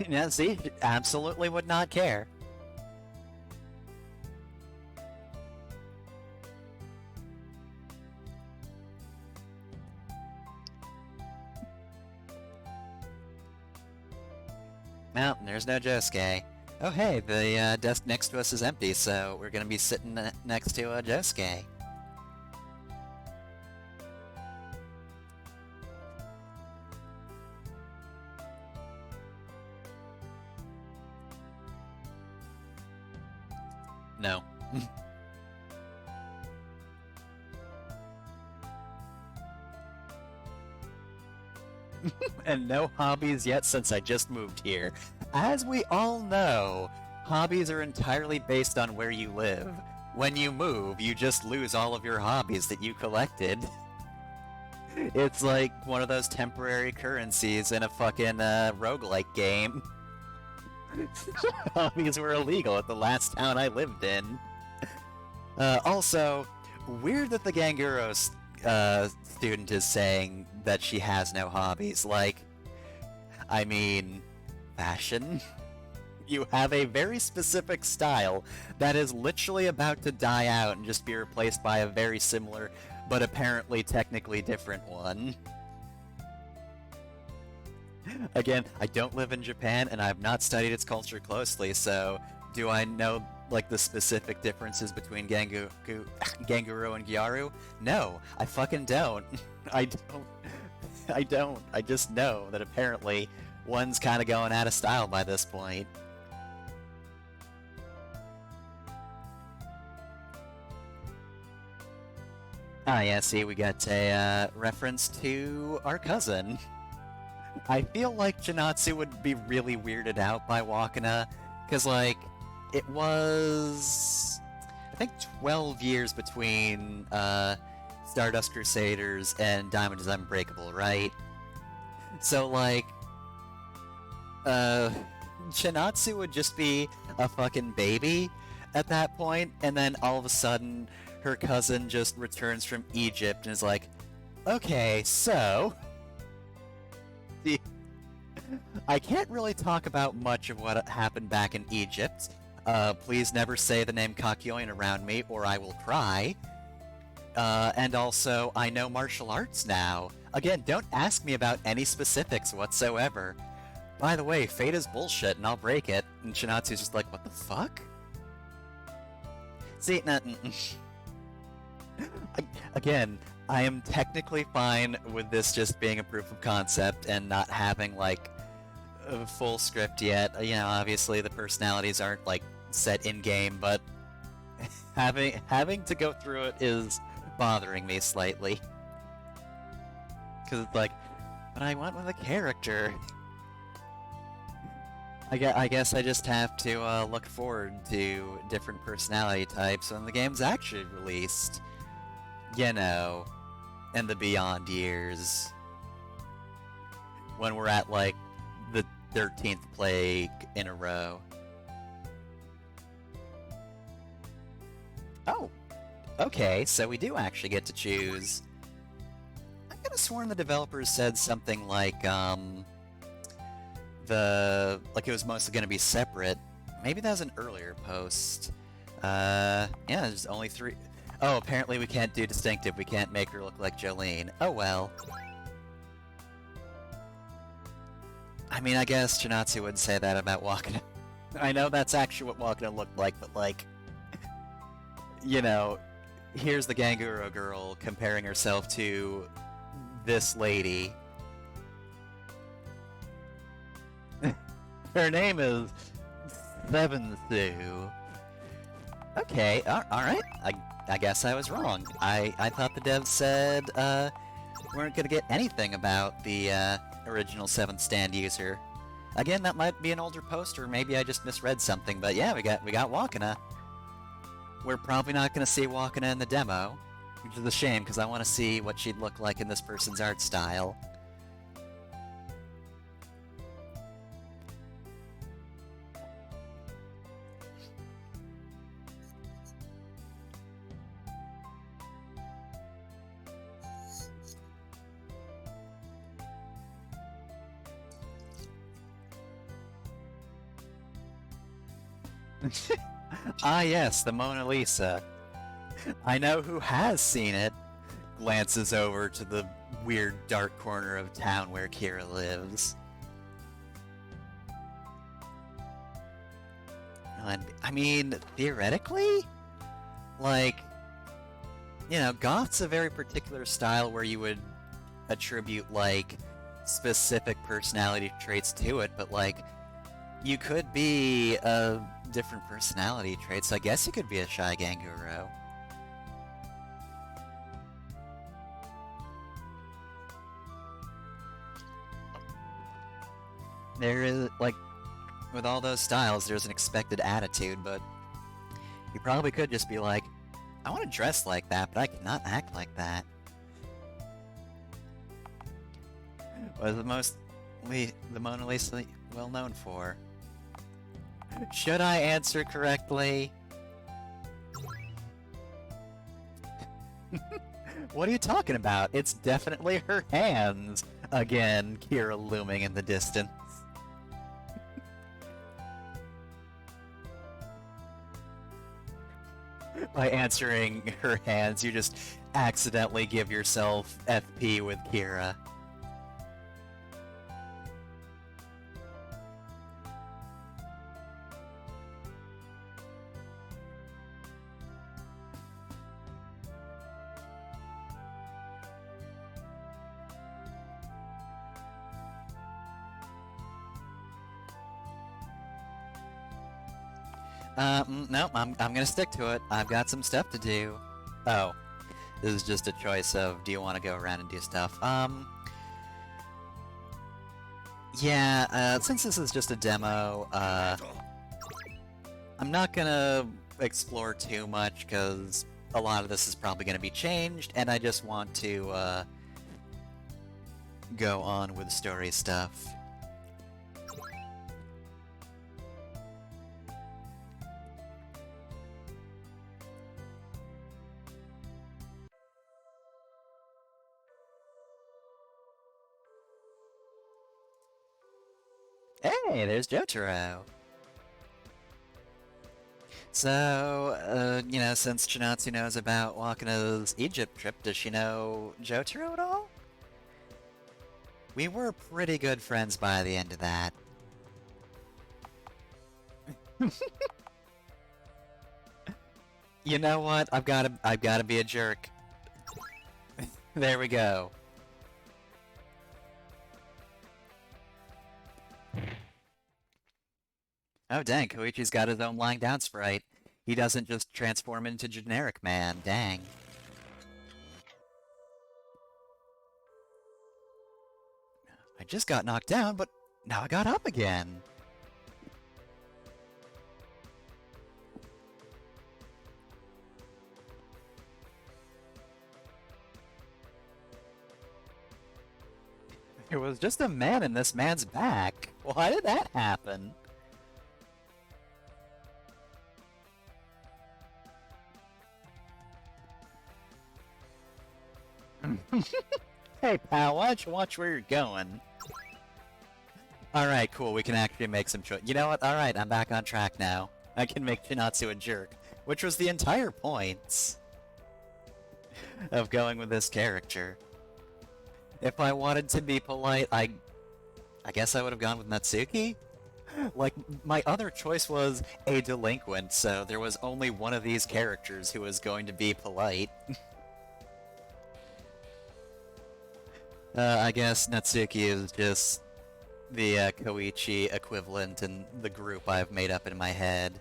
Yeah, see? Absolutely would not care. Well, there's no Josuke. Oh hey, the desk next to us is empty, so we're gonna be sitting next to Josuke. No. And no hobbies yet since I just moved here. As we all know, hobbies are entirely based on where you live. When you move, you just lose all of your hobbies that you collected. It's like one of those temporary currencies in a fucking roguelike game. Hobbies were illegal at the last town I lived in. Also, weird that the Ganguro student is saying that she has no hobbies. Like, I mean, fashion? You have a very specific style that is literally about to die out and just be replaced by a very similar, but apparently technically different one. Again, I don't live in Japan, and I have not studied its culture closely, so do I know, like, the specific differences between Ganguro and Gyaru? No, I fucking don't. I don't. I just know that apparently one's kind of going out of style by this point. Ah, yeah, see, we got a reference to our cousin. I feel like Janatsu would be really weirded out by Wakana, because, like, it was, I think, 12 years between Stardust Crusaders and Diamond is Unbreakable, right? So, like, Chinatsu would just be a fucking baby at that point, and then all of a sudden her cousin just returns from Egypt and is like, okay, so I can't really talk about much of what happened back in Egypt. Please never say the name Kakyoin around me or I will cry. And also, I know martial arts now. Again, don't ask me about any specifics whatsoever. By the way, fate is bullshit and I'll break it. And Shinatsu's just like, what the fuck? See, again, I am technically fine with this just being a proof of concept and not having, like, a full script yet. You know, obviously the personalities aren't, like, set in-game, but having to go through it is bothering me slightly. Because it's like, but I went with a character. I guess I just have to look forward to different personality types when the game's actually released. You know, in the beyond years. When we're at, like, the 13th plague in a row. Oh, okay, so we do actually get to choose. I could have sworn the developers said something like, like it was mostly going to be separate. Maybe that was an earlier post. Yeah, there's only 3. Oh, apparently we can't do distinctive. We can't make her look like Jolene. Oh well. I mean, I guess Chinatsu would say that about Wakana. I know that's actually what Wakana looked like, but like, you know, here's the Ganguro girl comparing herself to this lady. Her name is Seven-Sue. Okay, alright. I guess I was wrong. I thought the devs said, we weren't gonna get anything about the, original 7th stand user. Again, that might be an older post, or maybe I just misread something, but yeah, we got Wakana. We're probably not gonna see Wakana in the demo, which is a shame, because I want to see what she'd look like in this person's art style. Ah yes, the Mona Lisa. I know who has seen it. Glances over to the weird dark corner of town where Kira lives. I mean, theoretically? Like, you know, Goth's a very particular style where you would attribute, like, specific personality traits to it, but, like, you could be a different personality traits. So I guess you could be a shy Ganguro. There is, like, with all those styles, there's an expected attitude, but you probably could just be like, I want to dress like that, but I cannot act like that. What is the Mona Lisa well known for? Should I answer correctly? What are you talking about? It's definitely her hands! Again, Kira looming in the distance. By answering her hands, you just accidentally give yourself FP with Kira. Nope, I'm gonna stick to it. I've got some stuff to do. Oh, this is just a choice of, do you want to go around and do stuff? Yeah, since this is just a demo, I'm not gonna explore too much, because a lot of this is probably gonna be changed, and I just want to, go on with story stuff. Hey, there's Jotaro. So, since Chinatsu knows about Wakana's Egypt trip, does she know Jotaro at all? We were pretty good friends by the end of that. You know what? I've gotta be a jerk. There we go. Oh dang, Koichi's got his own lying down sprite. He doesn't just transform into generic man, dang. I just got knocked down, but now I got up again. There was just a man in this man's back. Why did that happen? Hey pal, why don't you watch where you're going? Alright, cool, we can actually make some choice. You know what? Alright, I'm back on track now. I can make Chinatsu a jerk, which was the entire point of going with this character. If I wanted to be polite, I guess I would have gone with Natsuki? Like, my other choice was a delinquent, so there was only one of these characters who was going to be polite. I guess Natsuki is just the Koichi equivalent in the group I've made up in my head.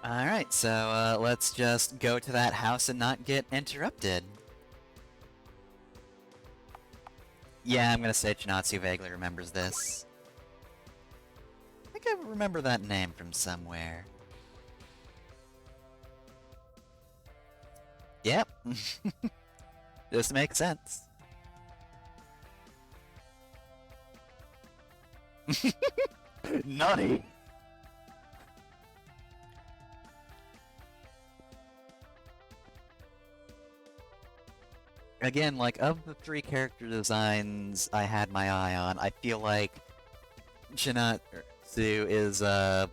Alright, so let's just go to that house and not get interrupted. Yeah, I'm gonna say Chinatsu vaguely remembers this. I think I remember that name from somewhere. Yep. This makes sense. Nutty! Again, like, of the three character designs I had my eye on, I feel like Chinatsu is, the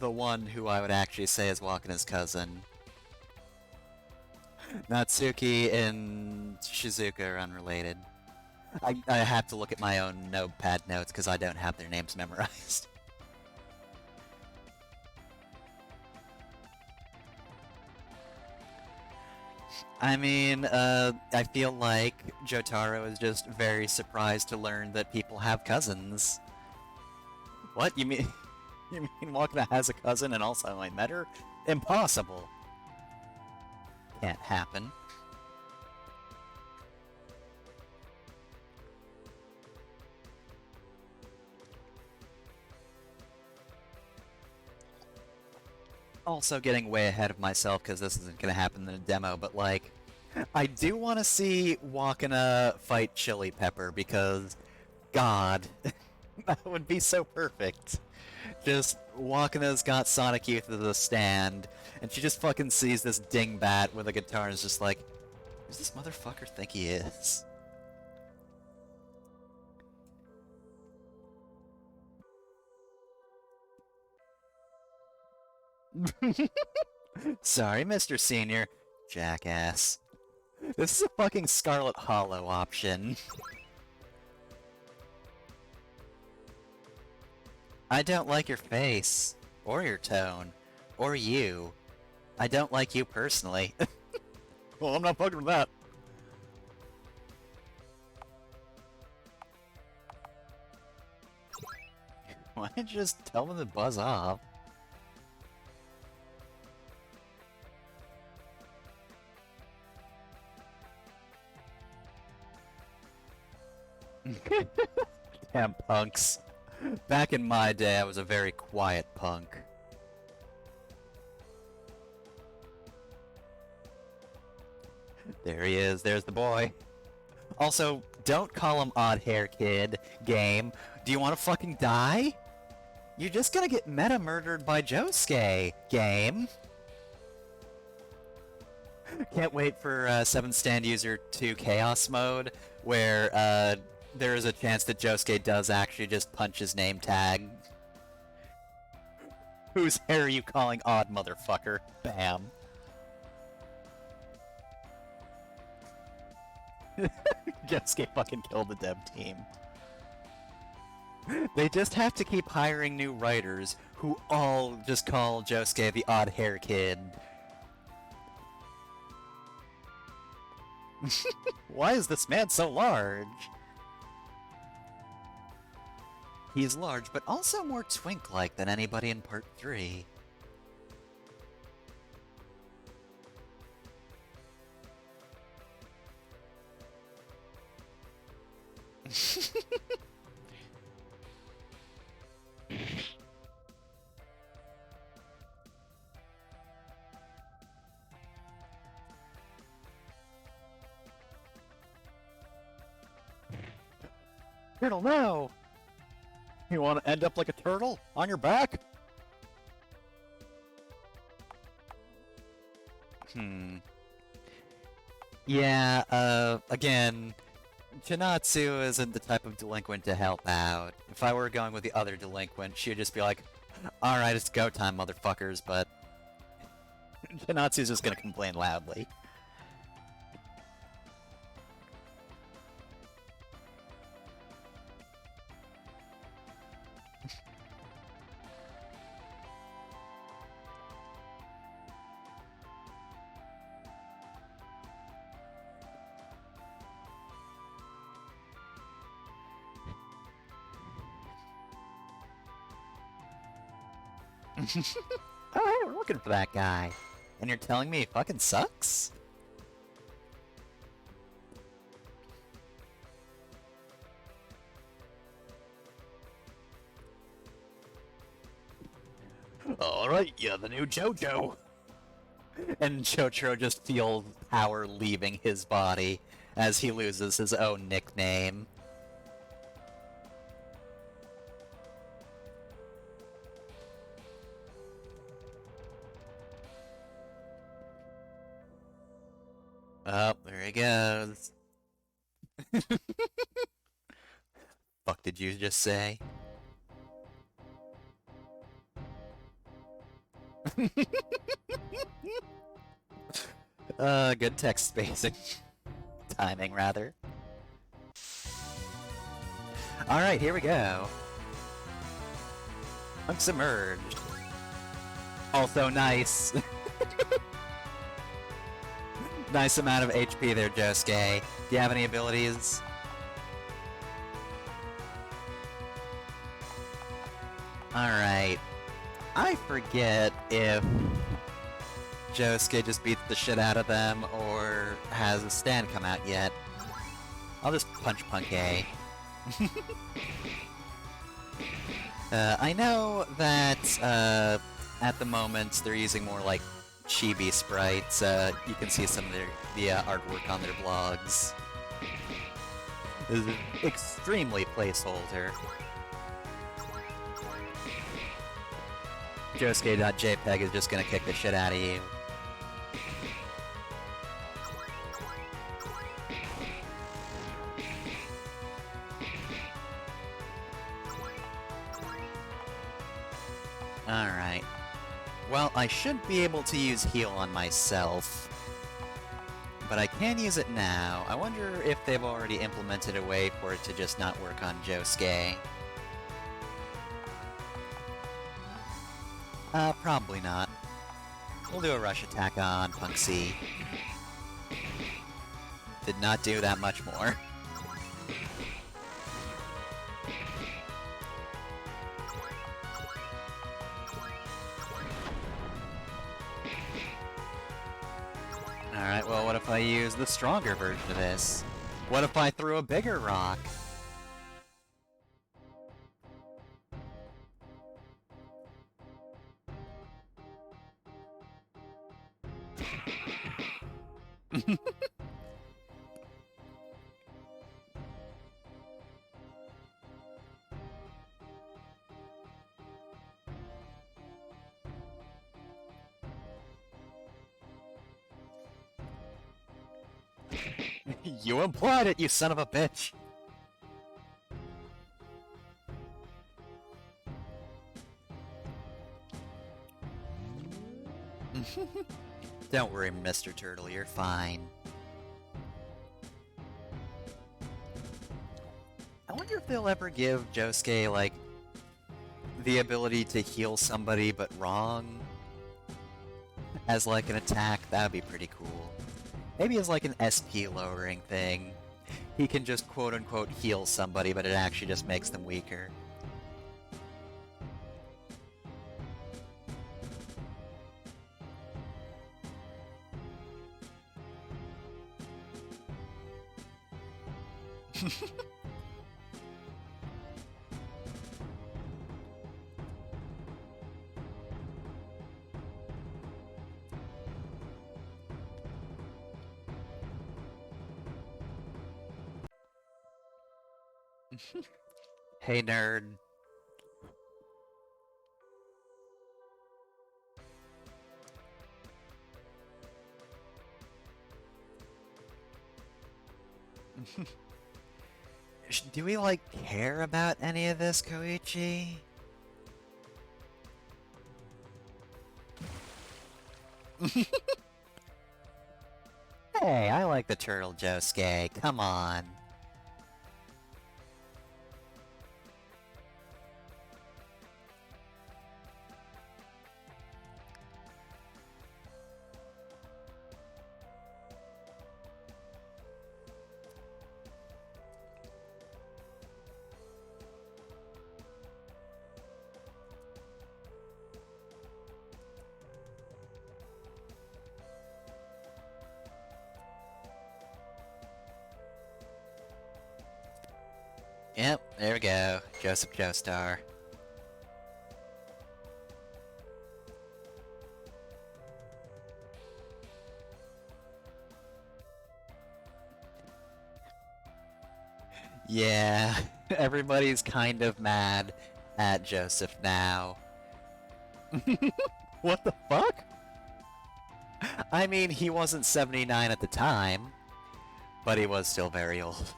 one who I would actually say is Wakana's cousin. Natsuki and Shizuka are unrelated. I have to look at my own notepad notes because I don't have their names memorized. I mean, I feel like Jotaro is just very surprised to learn that people have cousins. What? You mean you mean Wakana has a cousin and also I met her? Impossible. Can't happen. Also getting way ahead of myself because this isn't gonna happen in a demo, but like, I do want to see Wakana fight Chili Pepper because, God, that would be so perfect. Just Wakana's got Sonic Youth as a stand, and she just fucking sees this dingbat with a guitar and is just like, who's this motherfucker think he is? Sorry, Mr. Senior. Jackass. This is a fucking Scarlet Hollow option. I don't like your face. Or your tone. Or you. I don't like you personally. Well, I'm not fucking with that. Why don't you just tell them to buzz off? Damn punks. Back in my day, I was a very quiet punk. There he is, there's the boy. Also, don't call him Odd Hair Kid, game. Do you want to fucking die? You're just gonna get meta-murdered by Josuke, game. Can't wait for 7th Stand User 2 Chaos Mode, where there is a chance that Josuke does actually just punch his name tag. Whose hair are you calling odd, motherfucker? Bam. Josuke fucking killed the dev team. They just have to keep hiring new writers who all just call Josuke the Odd Hair Kid. Why is this man so large? He's large, but also more twink-like than anybody in Part 3. Turtle, no! You want to end up like a turtle? On your back? Yeah, again, Chinatsu isn't the type of delinquent to help out. If I were going with the other delinquent, she'd just be like, alright, it's go time, motherfuckers, but Chinatsu's just gonna complain loudly. Oh, hey, we're looking for that guy. And you're telling me he fucking sucks? Alright, you're the new JoJo. And Jocho just feels power leaving his body as he loses his own nickname. Oh, there he goes. Fuck did you just say? Good text spacing. Timing, rather. Alright, here we go. I'm submerged. Also nice. Nice amount of HP there, Josuke. Do you have any abilities? Alright. I forget if Josuke just beats the shit out of them or has a stand come out yet. I'll just punch Punk A. I know that at the moment they're using more like chibi sprites. You can see some of the artwork on their blogs. This is extremely placeholder. Josuke.jpg is just gonna kick the shit out of you. Alright. Well, I should be able to use heal on myself, but I can use it now. I wonder if they've already implemented a way for it to just not work on Josuke. Probably not. We'll do a rush attack on Punk C. Did not do that much more. Alright, well, what if I use the stronger version of this? What if I threw a bigger rock? You implied it, you son of a bitch! Don't worry, Mr. Turtle, you're fine. I wonder if they'll ever give Josuke, like, the ability to heal somebody but wrong as, like, an attack. That would be pretty cool. Maybe as, like, an SP lowering thing. He can just quote-unquote heal somebody, but it actually just makes them weaker. Hey, nerd. Do we, like, care about any of this, Koichi? Hey, I like the turtle, Josuke. Come on. Yep, there we go. Joseph Joestar. Yeah, everybody's kind of mad at Joseph now. What the fuck? I mean, he wasn't 79 at the time, but he was still very old.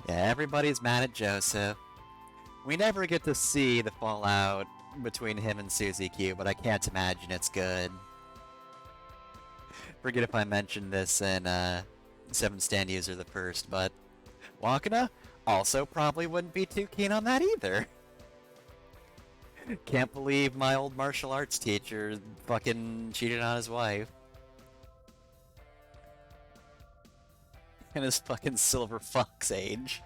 Yeah, everybody's mad at Joseph. We never get to see the fallout between him and Suzy Q, but I can't imagine it's good. Forget if I mentioned this in 7 Stand User the First, but Wakana also probably wouldn't be too keen on that either. Can't believe my old martial arts teacher fucking cheated on his wife. In his fucking silver fox age.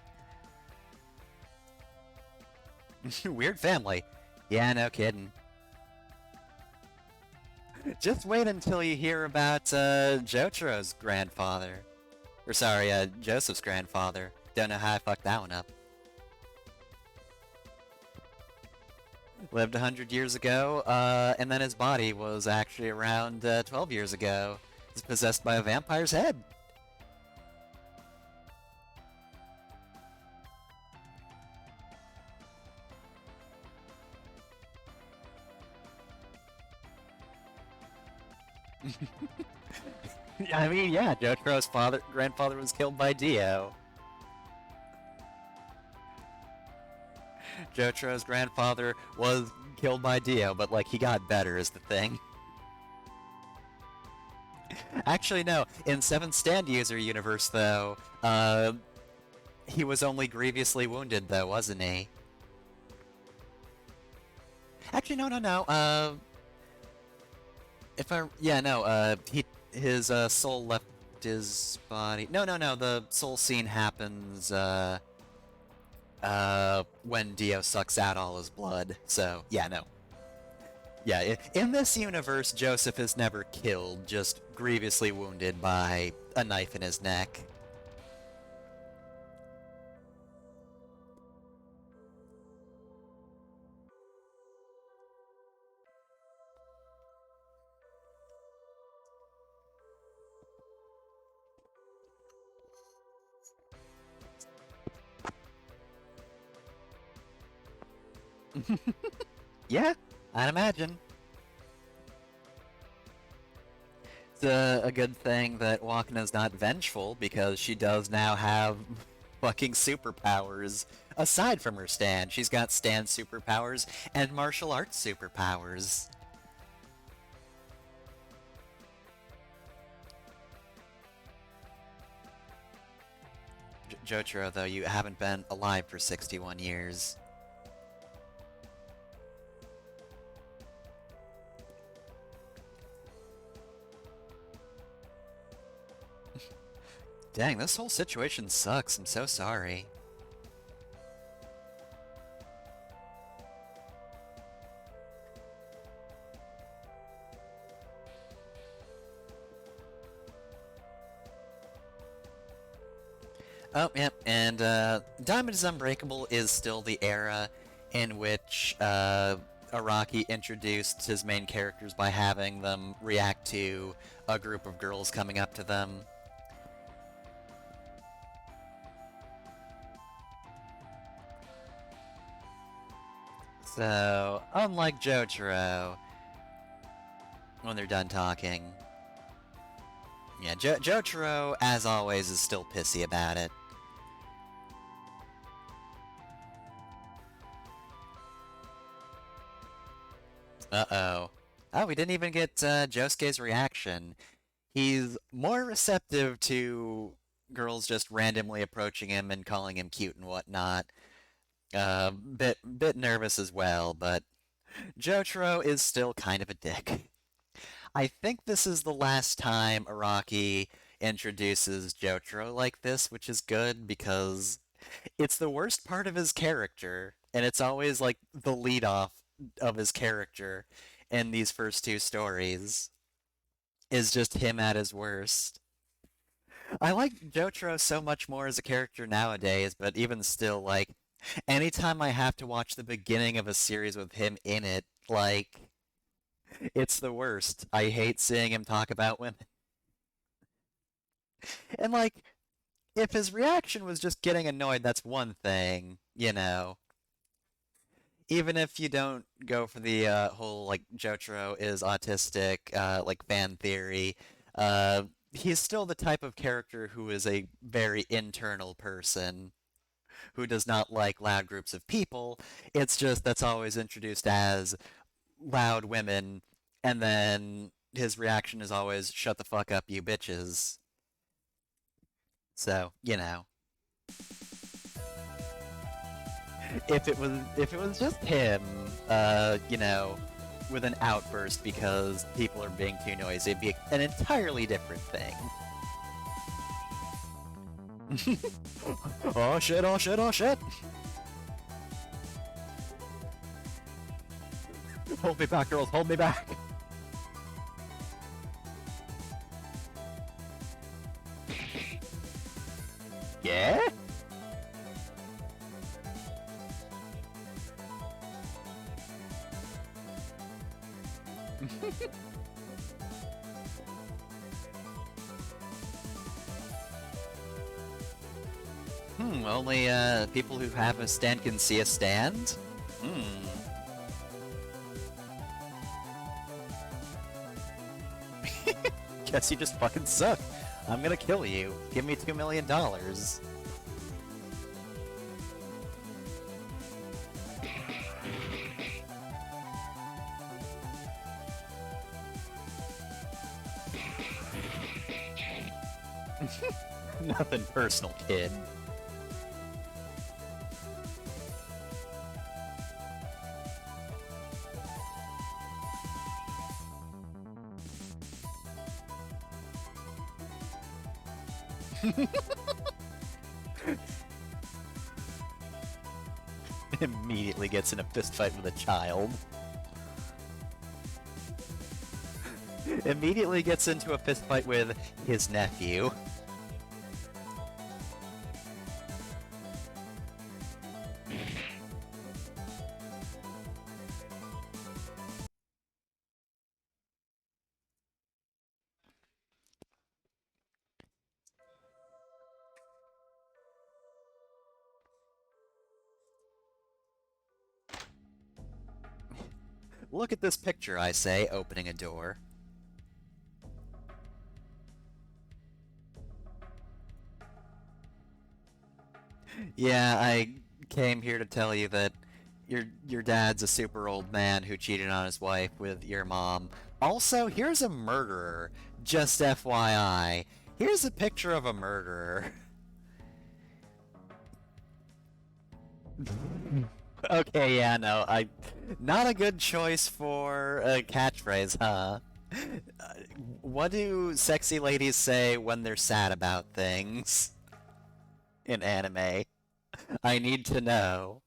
Weird family. Yeah, no kidding. Just wait until you hear about Jotaro's grandfather. Or sorry, Joseph's grandfather. Don't know how I fucked that one up. Lived 100 years ago, and then his body was actually around 12 years ago. He's possessed by a vampire's head. I mean, yeah, Jotaro's grandfather was killed by Dio. Jotaro's grandfather was killed by Dio, but, like, he got better is the thing. Actually, no. In 7 Stand User universe, though, he was only grievously wounded, though, wasn't he? Actually, no. His soul left his body. No. The soul scene happens, when Dio sucks out all his blood. So, yeah, no. Yeah, in this universe, Joseph is never killed, just grievously wounded by a knife in his neck. Yeah, I'd imagine. It's a good thing that Wakana's not vengeful because she does now have fucking superpowers. Aside from her stand, she's got stand superpowers and martial arts superpowers. Jotaro, though, you haven't been alive for 61 years. Dang, this whole situation sucks. I'm so sorry. Oh, yep, and Diamond is Unbreakable is still the era in which Araki introduced his main characters by having them react to a group of girls coming up to them. So, unlike Jotaro, when they're done talking. Yeah, Jotaro, as always, is still pissy about it. Uh-oh. Oh, we didn't even get Josuke's reaction. He's more receptive to girls just randomly approaching him and calling him cute and whatnot. Bit nervous as well, but Jotaro is still kind of a dick. I think this is the last time Araki introduces Jotaro like this, which is good because it's the worst part of his character, and it's always like the lead off of his character in these first two stories is just him at his worst. I like Jotaro so much more as a character nowadays, but even still, like, anytime I have to watch the beginning of a series with him in it, like, it's the worst. I hate seeing him talk about women. And, like, if his reaction was just getting annoyed, that's one thing, you know. Even if you don't go for the whole, like, Jotaro is autistic, like, fan theory, he's still the type of character who is a very internal person who does not like loud groups of people. It's just that's always introduced as loud women, and then his reaction is always, shut the fuck up, you bitches. So, you know. If it was just him, you know, with an outburst because people are being too noisy, it'd be an entirely different thing. Oh shit, oh shit, oh shit! Hold me back, girls, hold me back! Yeah? Only people who have a stand can see a stand? Hmm. Guess you just fucking suck. I'm gonna kill you. Give me $2 million. Nothing personal, kid. Immediately gets in a fist fight with a child. Immediately gets into a fist fight with his nephew. Look at this picture, I say, opening a door. Yeah, I came here to tell you that your dad's a super old man who cheated on his wife with your mom. Also, here's a murderer. Just FYI. Here's a picture of a murderer. Okay, yeah, no, not a good choice for a catchphrase, huh? Uh, what do sexy ladies say when they're sad about things in anime? I need to know.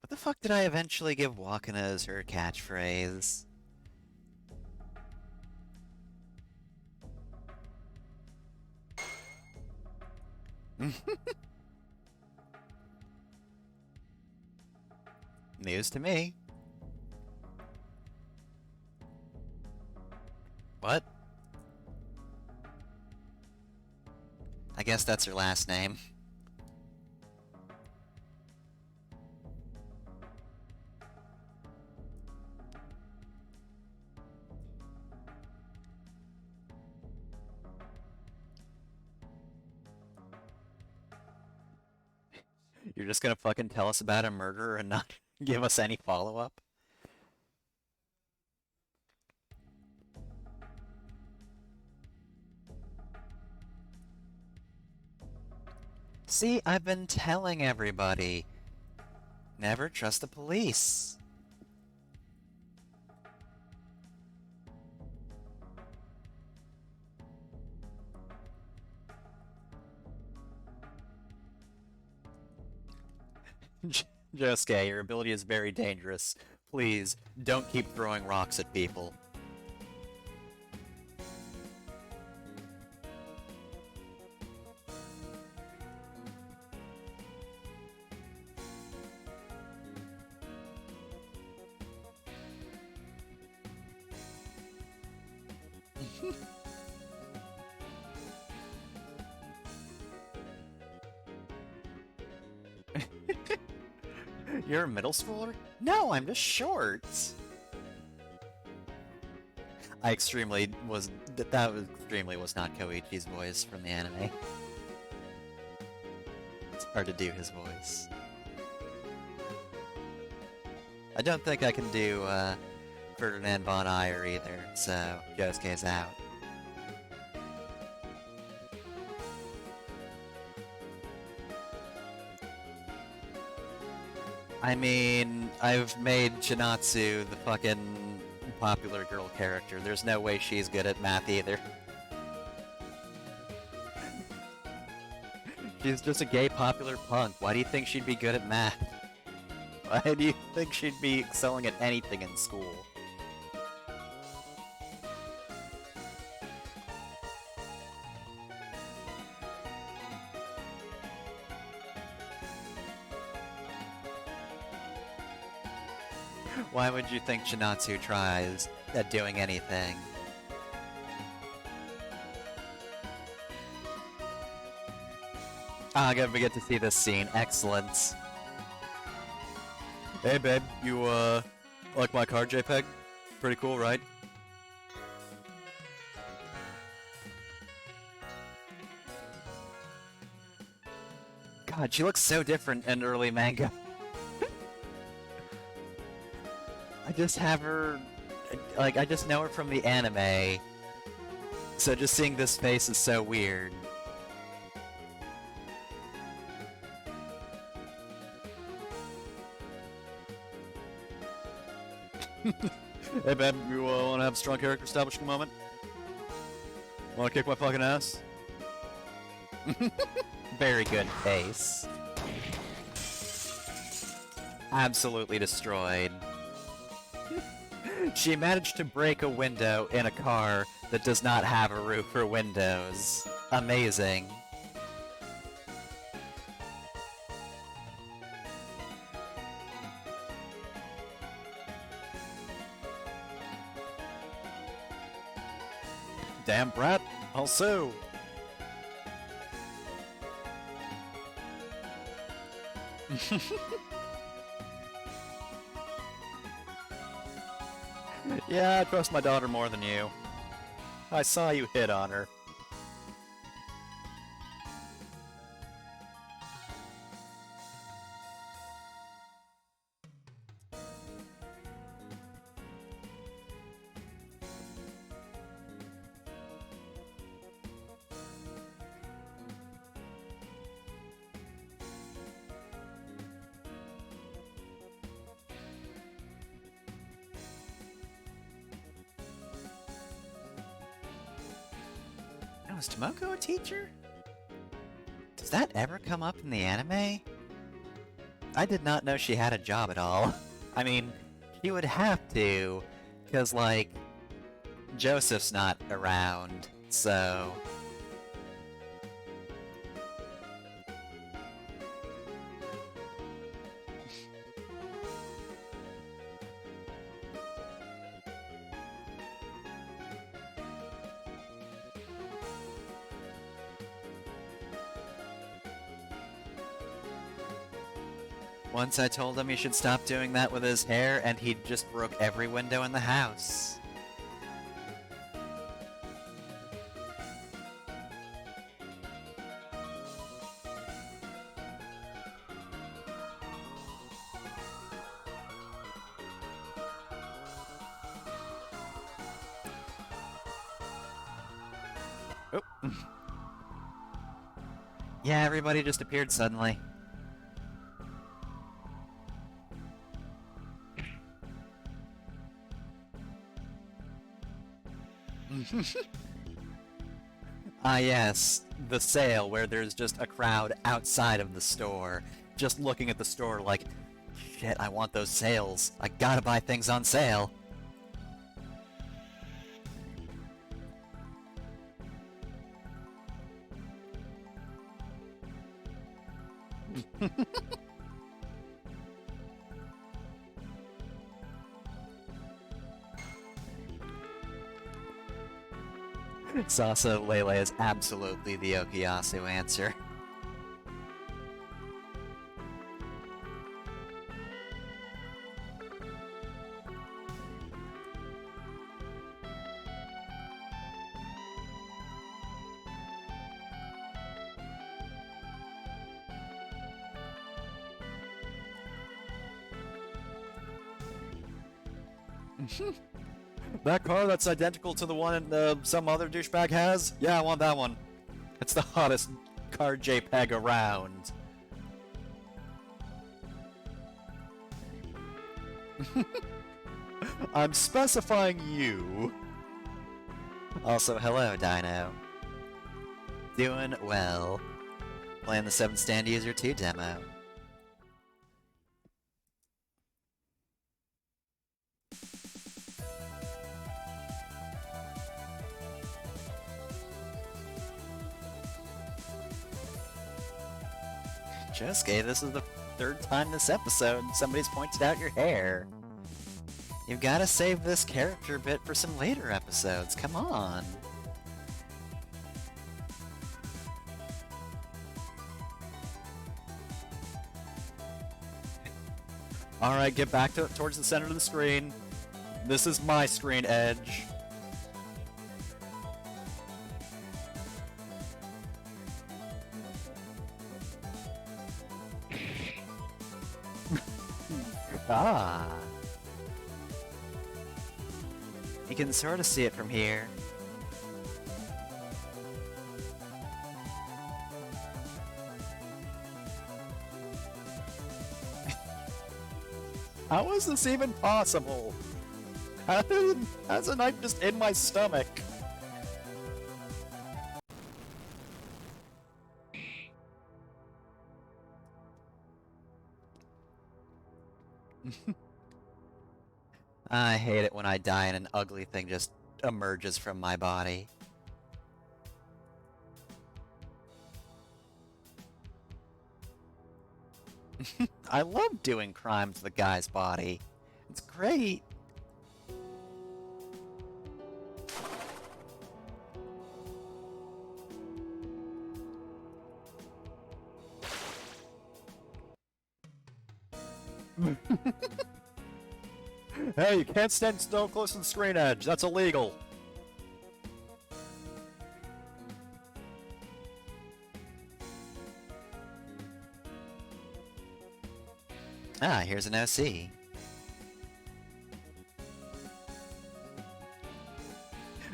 What the fuck did I eventually give Wakana as her catchphrase? News to me. What? I guess that's her last name. You're just gonna fucking tell us about a murderer and not give us any follow-up? See, I've been telling everybody. Never trust the police. Josuke, your ability is very dangerous. Please, don't keep throwing rocks at people. You're a middle schooler? No, I'm just short. I extremely was that was extremely was not Koichi's voice from the anime. It's hard to do his voice. I don't think I can do Ferdinand von Ayer either, so Josuke's out. I mean, I've made Chinatsu the fucking popular girl character. There's no way she's good at math either. She's just a gay popular punk. Why do you think she'd be good at math? Why do you think she'd be excelling at anything in school? Why would you think Chinatsu tries at doing anything? Ah, we get to see this scene. Excellent. Hey, babe, you, like my car, JPEG? Pretty cool, right? God, she looks so different in early manga. I just have her... Like, I just know her from the anime. So just seeing this face is so weird. Hey, babe, you wanna have a strong character establishing moment? Wanna kick my fucking ass? Very good pace. Absolutely destroyed. She managed to break a window in a car that does not have a roof or windows. Amazing. Damn brat, also. Yeah, I trust my daughter more than you. I saw you hit on her. Oh, is Tomoko a teacher? Does that ever come up in the anime? I did not know she had a job at all. I mean, she would have to, because, like, Joseph's not around, so... Once I told him he should stop doing that with his hair, and he just broke every window in the house. Oh. Yeah, everybody just appeared suddenly. Ah yes, the sale where there's just a crowd outside of the store, just looking at the store like, shit, I want those sales. I gotta buy things on sale. Sasa Lele is absolutely the Okuyasu answer. That car that's identical to the one some other douchebag has? Yeah, I want that one. It's the hottest car JPEG around. I'm specifying you. Also, hello, Dino. Doing well. Playing the 7th Stand User 2 demo. Josuke, this is the 3rd time this episode somebody's pointed out your hair. You've gotta save this character bit for some later episodes, come on. Alright, get back towards the center of the screen. This is my screen, Edge. Ah. You can sort of see it from here. How is this even possible? How's a knife just in my stomach? I hate it when I die and an ugly thing just emerges from my body. I love doing crime to the guy's body. It's great. Hey, you can't stand so close to the screen edge. That's illegal. Ah, here's an OC.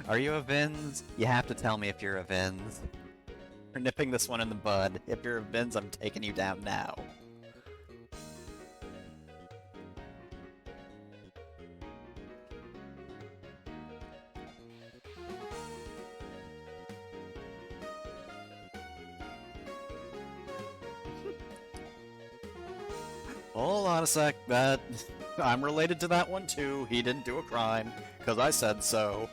Are you a Vins? You have to tell me if you're a Vins. We're nipping this one in the bud. If you're a Vins, I'm taking you down now. Hold on a sec, I'm related to that one too. He didn't do a crime, because I said so.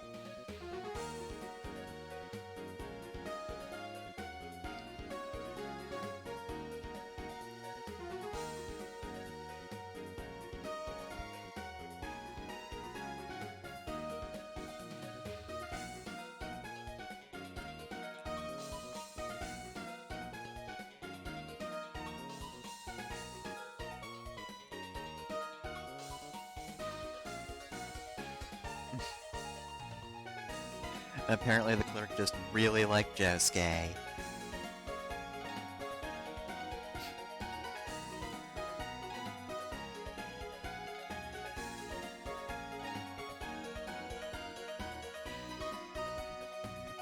Apparently the clerk just really liked Josuke. I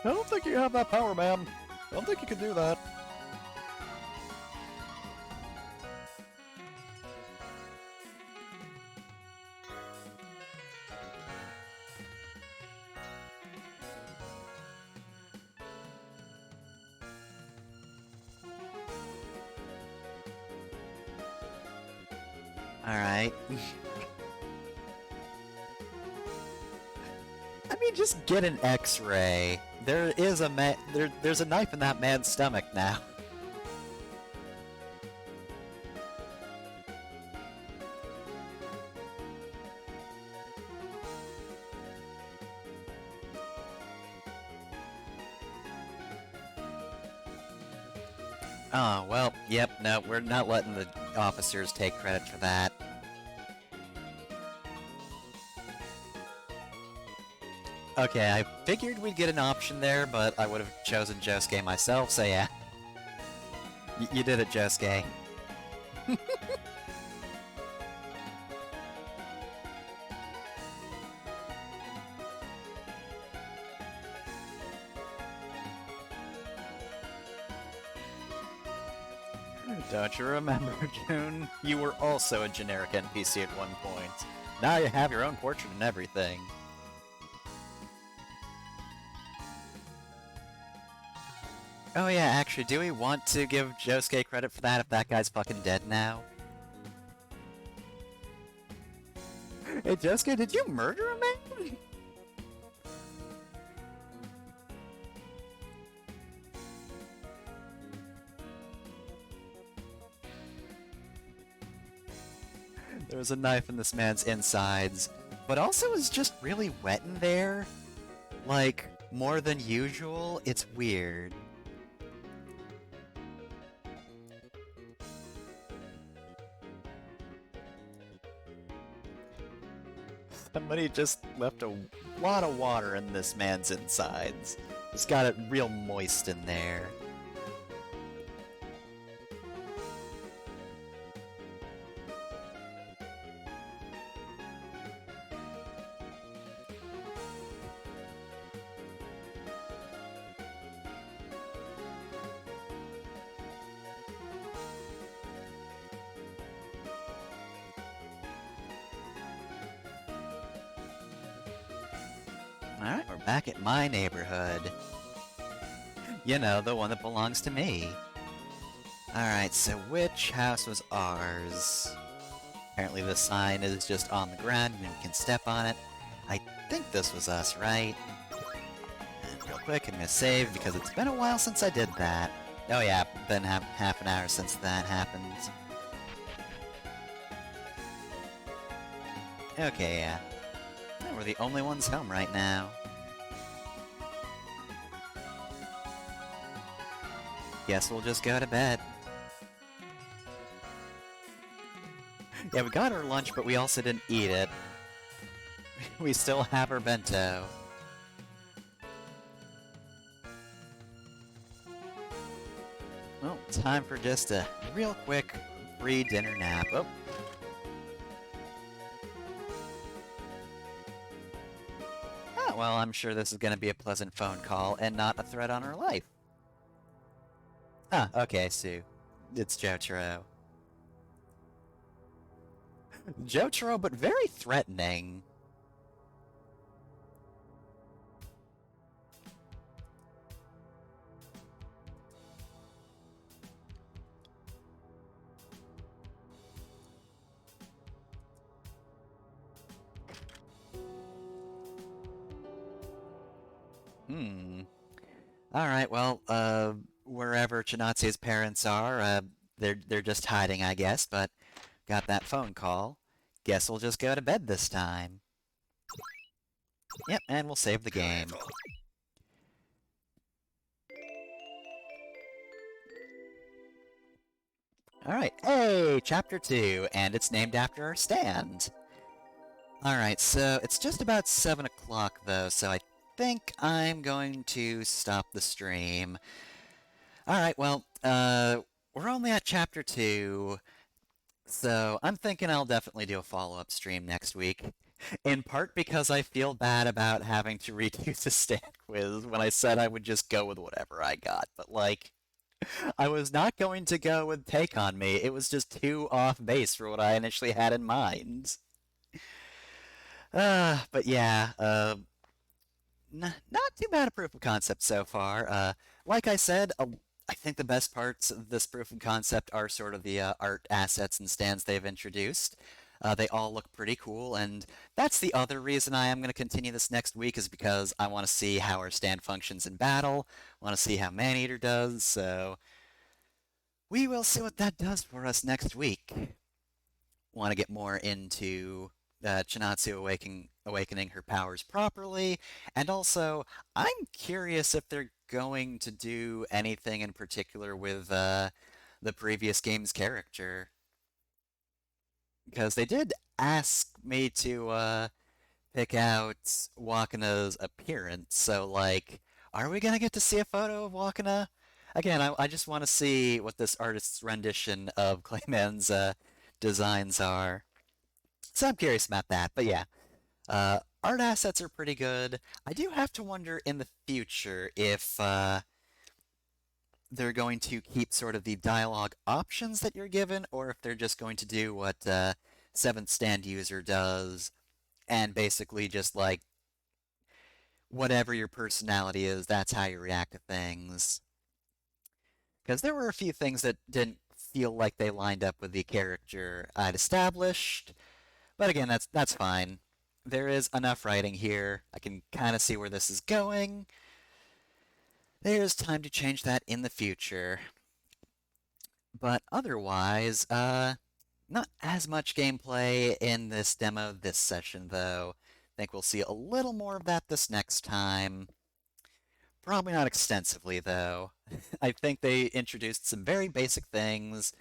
don't think you have that power, man. I don't think you can do that. Alright. I mean, just get an X-ray. There is a there's a knife in that man's stomach now. Oh, well, yep, no, we're not letting the officers take credit for that. Okay, I figured we'd get an option there, but I would have chosen Josuke myself, so yeah. You did it, Josuke. Don't you remember, June? You were also a generic NPC at one point. Now you have your own portrait and everything. Oh yeah, actually, do we want to give Josuke credit for that if that guy's fucking dead now? Hey Josuke, did you murder a man? There was a knife in this man's insides, but also it was just really wet in there. Like, more than usual. It's weird. Somebody just left a lot of water in this man's insides. Just got it real moist in there. Alright, we're back at my neighborhood. You know, the one that belongs to me. Alright, so which house was ours? Apparently the sign is just on the ground and we can step on it. I think this was us, right? And real quick, I'm gonna save because it's been a while since I did that. Oh yeah, been half an hour since that happened. Okay, yeah. We're the only ones home right now. Guess we'll just go to bed. Yeah, we got our lunch, but we also didn't eat it. We still have our bento. Well, time for just a real quick pre-dinner nap. Oh, well, I'm sure this is going to be a pleasant phone call and not a threat on her life. Ah, okay, Sue. It's Jotaro. Jotaro, but very threatening. Hmm. All right, well, wherever Chinatsu's parents are, they're just hiding, I guess, but got that phone call. Guess we'll just go to bed this time. Yep, and we'll save the game. All right, hey, Chapter 2, and it's named after our stand. All right, so it's just about 7 o'clock, though, so I think I'm going to stop the stream. All right, well, we're only at Chapter 2, so I'm thinking I'll definitely do a follow-up stream next week. In part because I feel bad about having to redo the stand quiz when I said I would just go with whatever I got, but like, I was not going to go with Take On Me. It was just too off base for what I initially had in mind. But yeah, not too bad a proof of concept so far. Like I said, I think the best parts of this proof of concept are sort of the art assets and stands they've introduced. They all look pretty cool, and that's the other reason I am going to continue this next week is because I want to see how our stand functions in battle, want to see how Maneater does, so we will see what that does for us next week. Want to get more into Chinatsu awakening her powers properly, and also I'm curious if they're going to do anything in particular with the previous game's character, because they did ask me to pick out Wakana's appearance, so like, are we gonna get to see a photo of Wakana? Again, I just want to see what this artist's rendition of Clayman's designs are. So I'm curious about that. But yeah, art assets are pretty good. I do have to wonder in the future if they're going to keep sort of the dialogue options that you're given, or if they're just going to do what Seventh Stand User does, and basically just like whatever your personality is, that's how you react to things. Because there were a few things that didn't feel like they lined up with the character I'd established. But again, that's fine. There is enough writing here. I can kind of see where this is going. There's time to change that in the future. But otherwise, not as much gameplay in this demo this session, though. I think we'll see a little more of that this next time. Probably not extensively, though. I think they introduced some very basic things.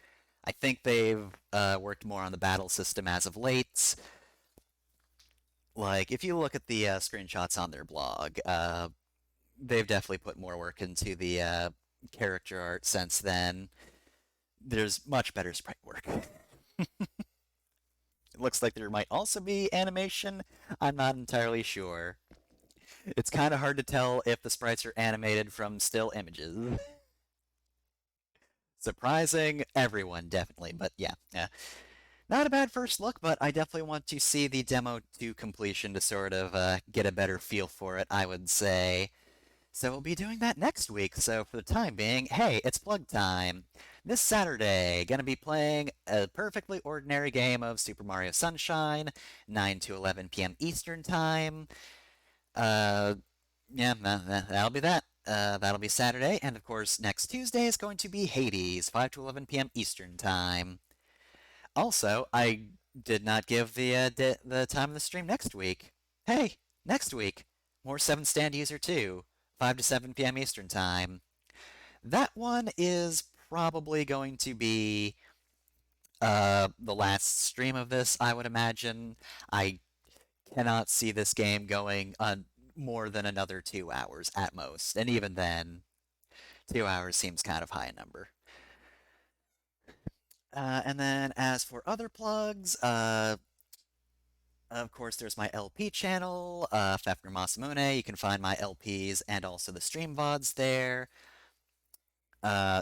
I think they've worked more on the battle system as of late. Like, if you look at the screenshots on their blog, they've definitely put more work into the character art since then. There's much better sprite work. It looks like there might also be animation. I'm not entirely sure. It's kind of hard to tell if the sprites are animated from still images. Surprising everyone, definitely, but yeah. Not a bad first look, but I definitely want to see the demo to completion to sort of get a better feel for it, I would say. So we'll be doing that next week. So for the time being, hey, it's plug time. This Saturday, gonna be playing a perfectly ordinary game of Super Mario Sunshine, 9 to 11 p.m. Eastern Time. Uh, yeah, that'll be that. That'll be Saturday, and of course, next Tuesday is going to be Hades, 5 to 11 p.m. Eastern Time. Also, I did not give the time of the stream next week. Hey, next week, more 7 Stand User 2, 5 to 7 p.m. Eastern Time. That one is probably going to be the last stream of this, I would imagine. I cannot see this game going on more than another 2 hours at most. And even then, 2 hours seems kind of high a number. And then as for other plugs, of course, there's my LP channel, Fefner Masamune. You can find my LPs and also the stream VODs there.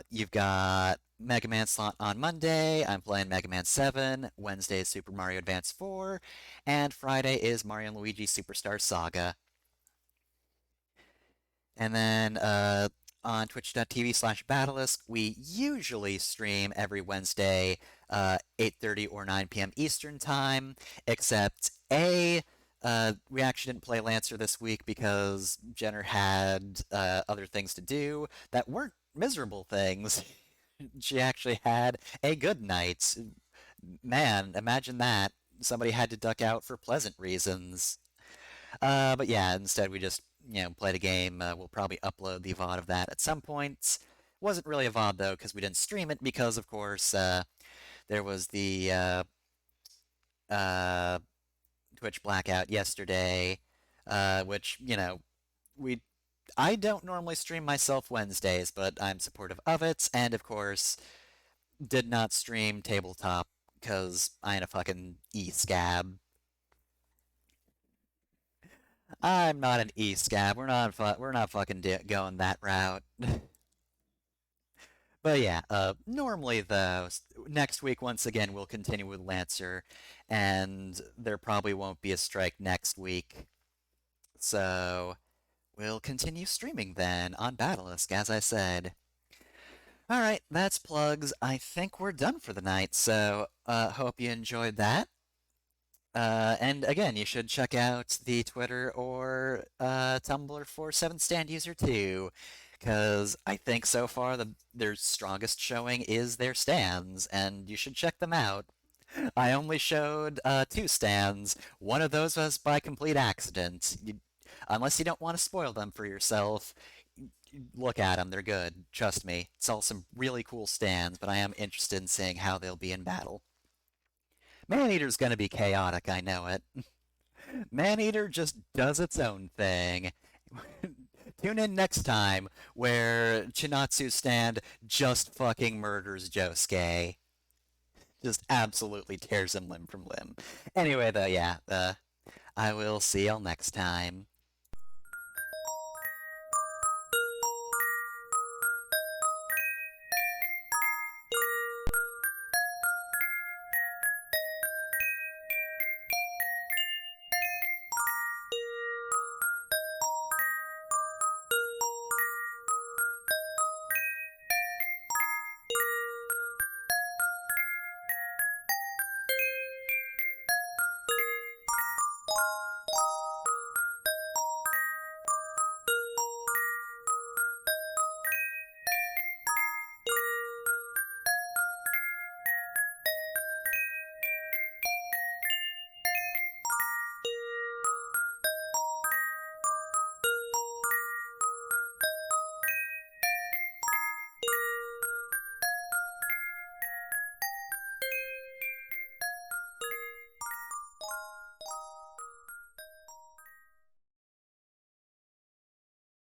You've got Mega Man slot on Monday. I'm playing Mega Man 7. Wednesday is Super Mario Advance 4. And Friday is Mario and Luigi Superstar Saga. And then on twitch.tv/Batalisk, we usually stream every Wednesday, 8:30 or 9 p.m. Eastern Time, except we actually didn't play Lancer this week because Jenner had other things to do that weren't miserable things. She actually had a good night. Man, imagine that. Somebody had to duck out for pleasant reasons. But yeah, instead we just, played a game. We'll probably upload the VOD of that at some point. Wasn't really a VOD though, because we didn't stream it because, of course, there was the uh, Twitch blackout yesterday, which, we I don't normally stream myself Wednesdays, but I'm supportive of it, and of course, did not stream tabletop because I ain't a fucking e-scab. I'm not an e-scab. We're not fucking going that route. But yeah, normally though, next week once again we'll continue with Lancer, and there probably won't be a strike next week. So we'll continue streaming then on Batalisk, as I said. All right, that's plugs. I think we're done for the night. So hope you enjoyed that. And again, you should check out the Twitter or Tumblr for 7th Stand User 2, because I think so far their strongest showing is their stands, and you should check them out. I only showed 2 stands. One of those was by complete accident. Unless you don't want to spoil them for yourself, look at them. They're good. Trust me. It's all some really cool stands, but I am interested in seeing how they'll be in battle. Maneater's gonna be chaotic, I know it. Maneater just does its own thing. Tune in next time where Chinatsu's stand just fucking murders Josuke. Just absolutely tears him limb from limb. Anyway, though, yeah, I will see y'all next time.